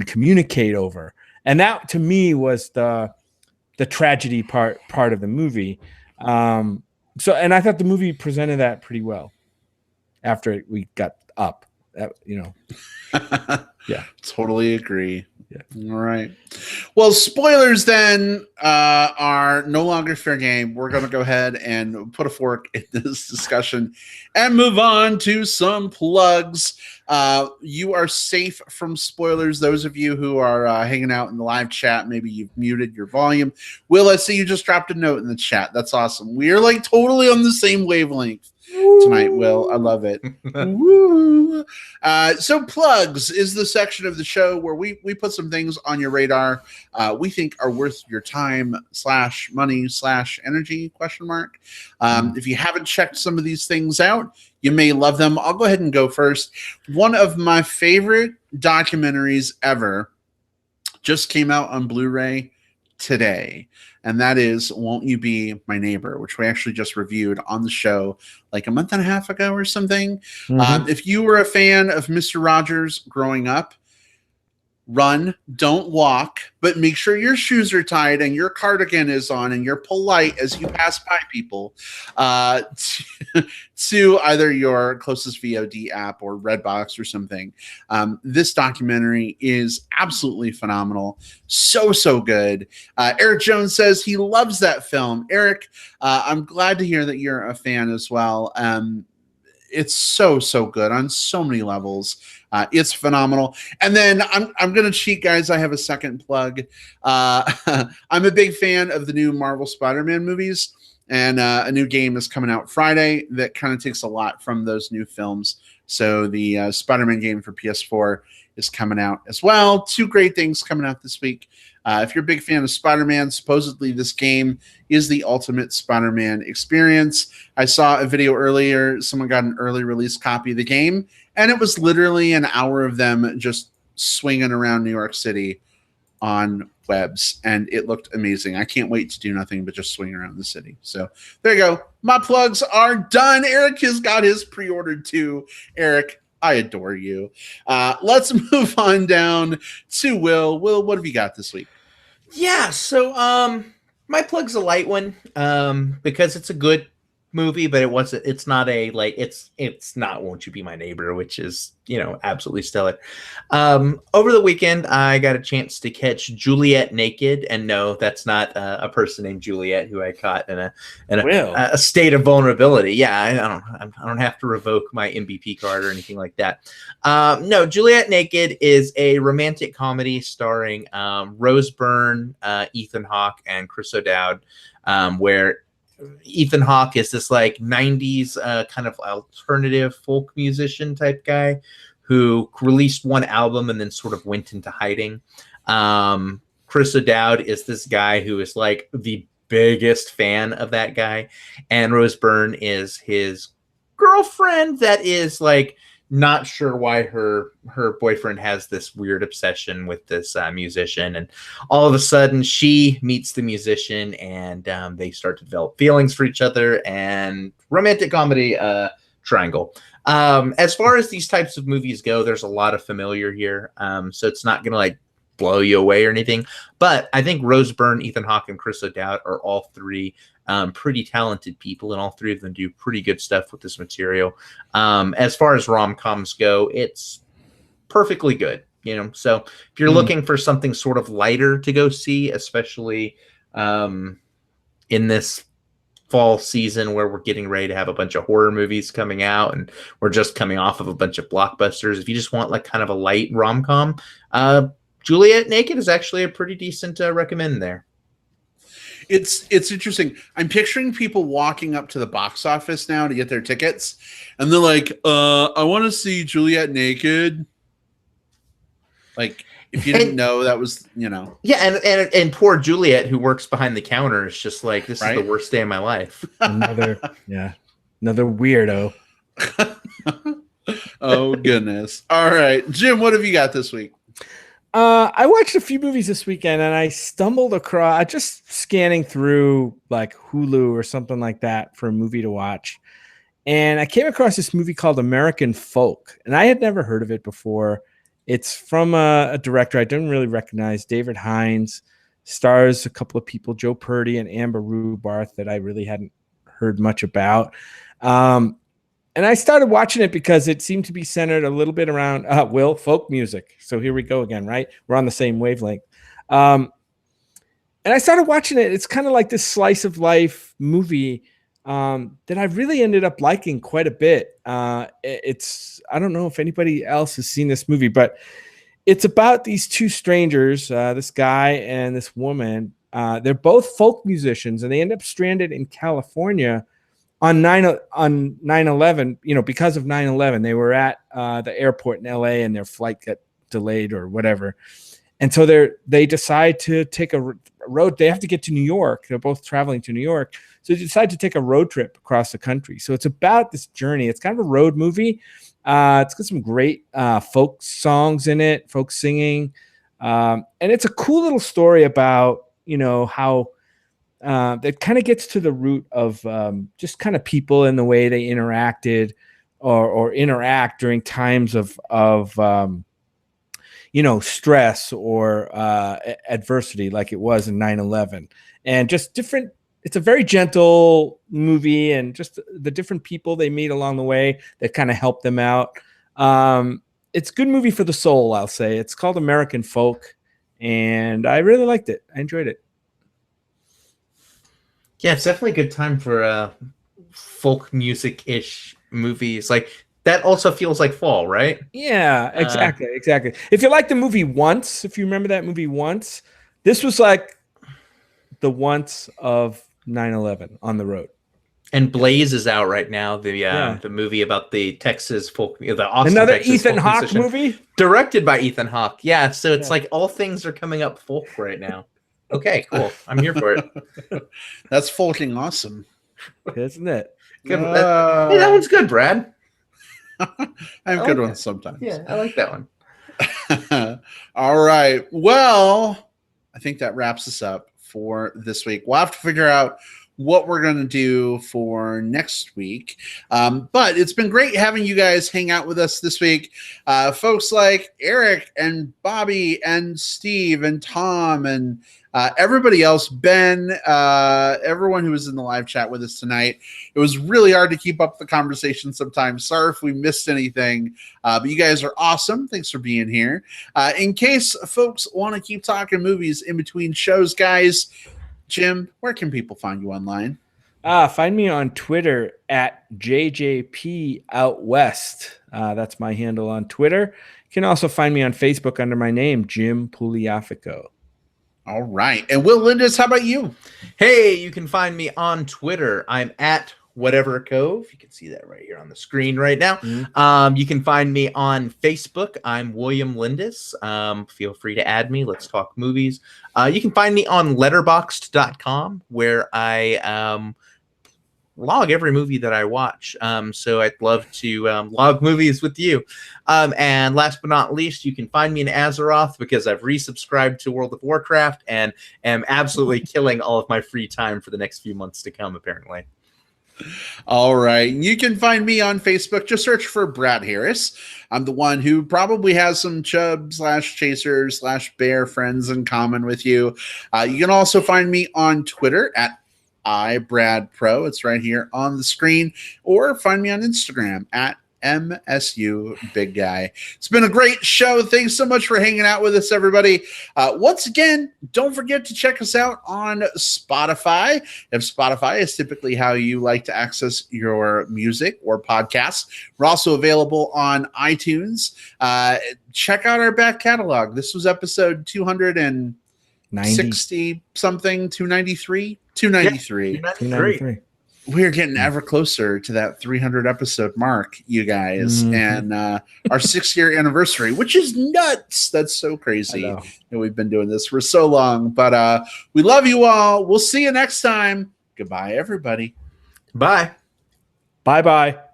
communicate over. And that to me was the tragedy part of the movie. So, and I thought the movie presented that pretty well after we got up. Yeah, totally agree. Yeah. All right. Well, spoilers then are no longer fair game. We're going to go ahead and put a fork in this discussion and move on to some plugs. You are safe from spoilers. Those of you who are hanging out in the live chat, maybe you've muted your volume. Will, I see you just dropped a note in the chat. That's awesome. We are like totally on the same wavelength tonight, Will. I love it. Woo. So plugs is the section of the show where we put some things on your radar we think are worth your time / money / energy ? If you haven't checked some of these things out, you may love them. I'll go ahead and go first. One of my favorite documentaries ever just came out on Blu-ray today, and that is Won't You Be My Neighbor, which we actually just reviewed on the show like a month and a half ago or something. If you were a fan of Mr. Rogers growing up, run, don't walk, but make sure your shoes are tied and your cardigan is on and you're polite as you pass by people to either your closest VOD app or Redbox or something. This documentary is absolutely phenomenal. So good. Eric Jones says he loves that film. Eric, I'm glad to hear that you're a fan as well. It's so good on so many levels. It's phenomenal. And then I'm going to cheat, guys. I have a second plug. I'm a big fan of the new Marvel Spider-Man movies, and a new game is coming out Friday that kind of takes a lot from those new films. So the Spider-Man game for PS4 is coming out as well. Two great things coming out this week. If you're a big fan of Spider-Man, supposedly this game is the ultimate Spider-Man experience. I saw a video earlier. Someone got an early release copy of the game, and it was literally an hour of them just swinging around New York City on webs, and it looked amazing. I can't wait to do nothing but just swing around the city. So there you go. My plugs are done. Eric has got his pre-ordered too. Eric, I adore you. Let's move on down to Will. Will, what have you got this week? Yeah, so my plug's a light one because it's a good movie, but it's not Won't You Be My Neighbor, which is absolutely stellar. Over the weekend I got a chance to catch Juliet naked, and no, that's not a person named Juliet who I caught in a state of vulnerability. Yeah, I don't have to revoke my MBP card or anything like that. No, Juliet Naked is a romantic comedy starring Rose Byrne, Ethan Hawke, and Chris O'Dowd, where Ethan Hawke is this like 90s kind of alternative folk musician type guy who released one album and then sort of went into hiding. Chris O'Dowd is this guy who is like the biggest fan of that guy, and Rose Byrne is his girlfriend that is like not sure why her boyfriend has this weird obsession with this musician, and all of a sudden she meets the musician, and they start to develop feelings for each other, and romantic comedy triangle. As far as these types of movies go, there's a lot of familiar here, so it's not gonna like blow you away or anything, but I think Rose Byrne, Ethan Hawke, and Chris O'Dowd are all three pretty talented people, and all three of them do pretty good stuff with this material. As far as rom-coms go, it's perfectly good, so if you're looking for something sort of lighter to go see, especially in this fall season where we're getting ready to have a bunch of horror movies coming out, and we're just coming off of a bunch of blockbusters, if you just want like kind of a light rom-com, Juliet Naked is actually a pretty decent recommend there. It's interesting. I'm picturing people walking up to the box office now to get their tickets, and they're like, I want to see Juliet Naked. Like, if you didn't know, that was, Yeah, and poor Juliet, who works behind the counter, is just like, this is the worst day of my life. Another weirdo. Oh, goodness. All right. Jim, what have you got this week? I watched a few movies this weekend, and I stumbled across just scanning through like Hulu or something like that for a movie to watch, and I came across this movie called American Folk, and I had never heard of it before. It's from a director I didn't really recognize, David Hines. Stars a couple of people, Joe Purdy and Amber Rubarth, that I really hadn't heard much about. And I started watching it because it seemed to be centered a little bit around folk music. So here we go again, right? We're on the same wavelength. And I started watching it. It's kind of like this slice of life movie that I really ended up liking quite a bit. I don't know if anybody else has seen this movie, but it's about these two strangers, this guy and this woman. They're both folk musicians, and they end up stranded in California on 9/11, because of 9/11. They were at the airport in LA, and their flight got delayed or whatever. And so they decide to take a road. They have to get to New York. They're both traveling to New York. So they decide to take a road trip across the country. So it's about this journey. It's kind of a road movie. It's got some great folk songs in it, folk singing. And it's a cool little story about, how that kind of gets to the root of just kind of people and the way they interacted or interact during times of stress or adversity, like it was in 9/11, and just different. It's a very gentle movie, and just the different people they meet along the way that kind of help them out. It's a good movie for the soul, I'll say. It's called American Folk, and I really liked it. I enjoyed it. Yeah, it's definitely a good time for folk music-ish movies. Like that also feels like fall, right? Yeah, exactly. If you like the movie Once, if you remember that movie Once, this was like the Once of 9/11 on the road. And Blaze is out right now. The movie about the Texas folk, the Austin, another Texas Ethan folk Hawke musician, movie, directed by Ethan Hawke. Yeah, so it's like all things are coming up folk right now. Okay, cool. I'm here for it. That's folking awesome, isn't it? Good. Hey, that one's good, Brad. I have good ones sometimes. Yeah, I like that one. All right. Well, I think that wraps us up for this week. We'll have to figure out what we're going to do for next week. But it's been great having you guys hang out with us this week. Folks like Eric and Bobby and Steve and Tom and everybody else, Ben, everyone who was in the live chat with us tonight. It was really hard to keep up the conversation sometimes. Sorry if we missed anything, but you guys are awesome. Thanks for being here. In case folks want to keep talking movies in between shows, guys, Jim, where can people find you online? Find me on Twitter at JJP Out West. That's my handle on Twitter. You can also find me on Facebook under my name, Jim Pugliafico. All right. And Will Lindis, how about you? Hey, you can find me on Twitter. I'm at Whatever Cove. You can see that right here on the screen right now. Mm-hmm. You can find me on Facebook. I'm William Lindis. Feel free to add me. Let's talk movies. You can find me on letterboxd.com, where I log every movie that I watch. So I'd love to log movies with you. And last but not least, you can find me in Azeroth because I've resubscribed to World of Warcraft and am absolutely killing all of my free time for the next few months to come, apparently. All right. You can find me on Facebook. Just search for Brad Harris. I'm the one who probably has some chub/chaser/bear friends in common with you. You can also find me on Twitter at iBradPro. It's right here on the screen. Or find me on Instagram at MSU Big Guy. It's been a great show. Thanks so much for hanging out with us, everybody. Once again, don't forget to check us out on Spotify. If Spotify is typically how you like to access your music or podcasts, we're also available on iTunes. Check out our back catalog. This was episode 260 something, 293. 293. Yeah, 293. We're getting ever closer to that 300 episode mark, you guys, and our 6-year anniversary, which is nuts. That's so crazy that we've been doing this for so long. But we love you all. We'll see you next time. Goodbye, everybody. Bye. Bye-bye.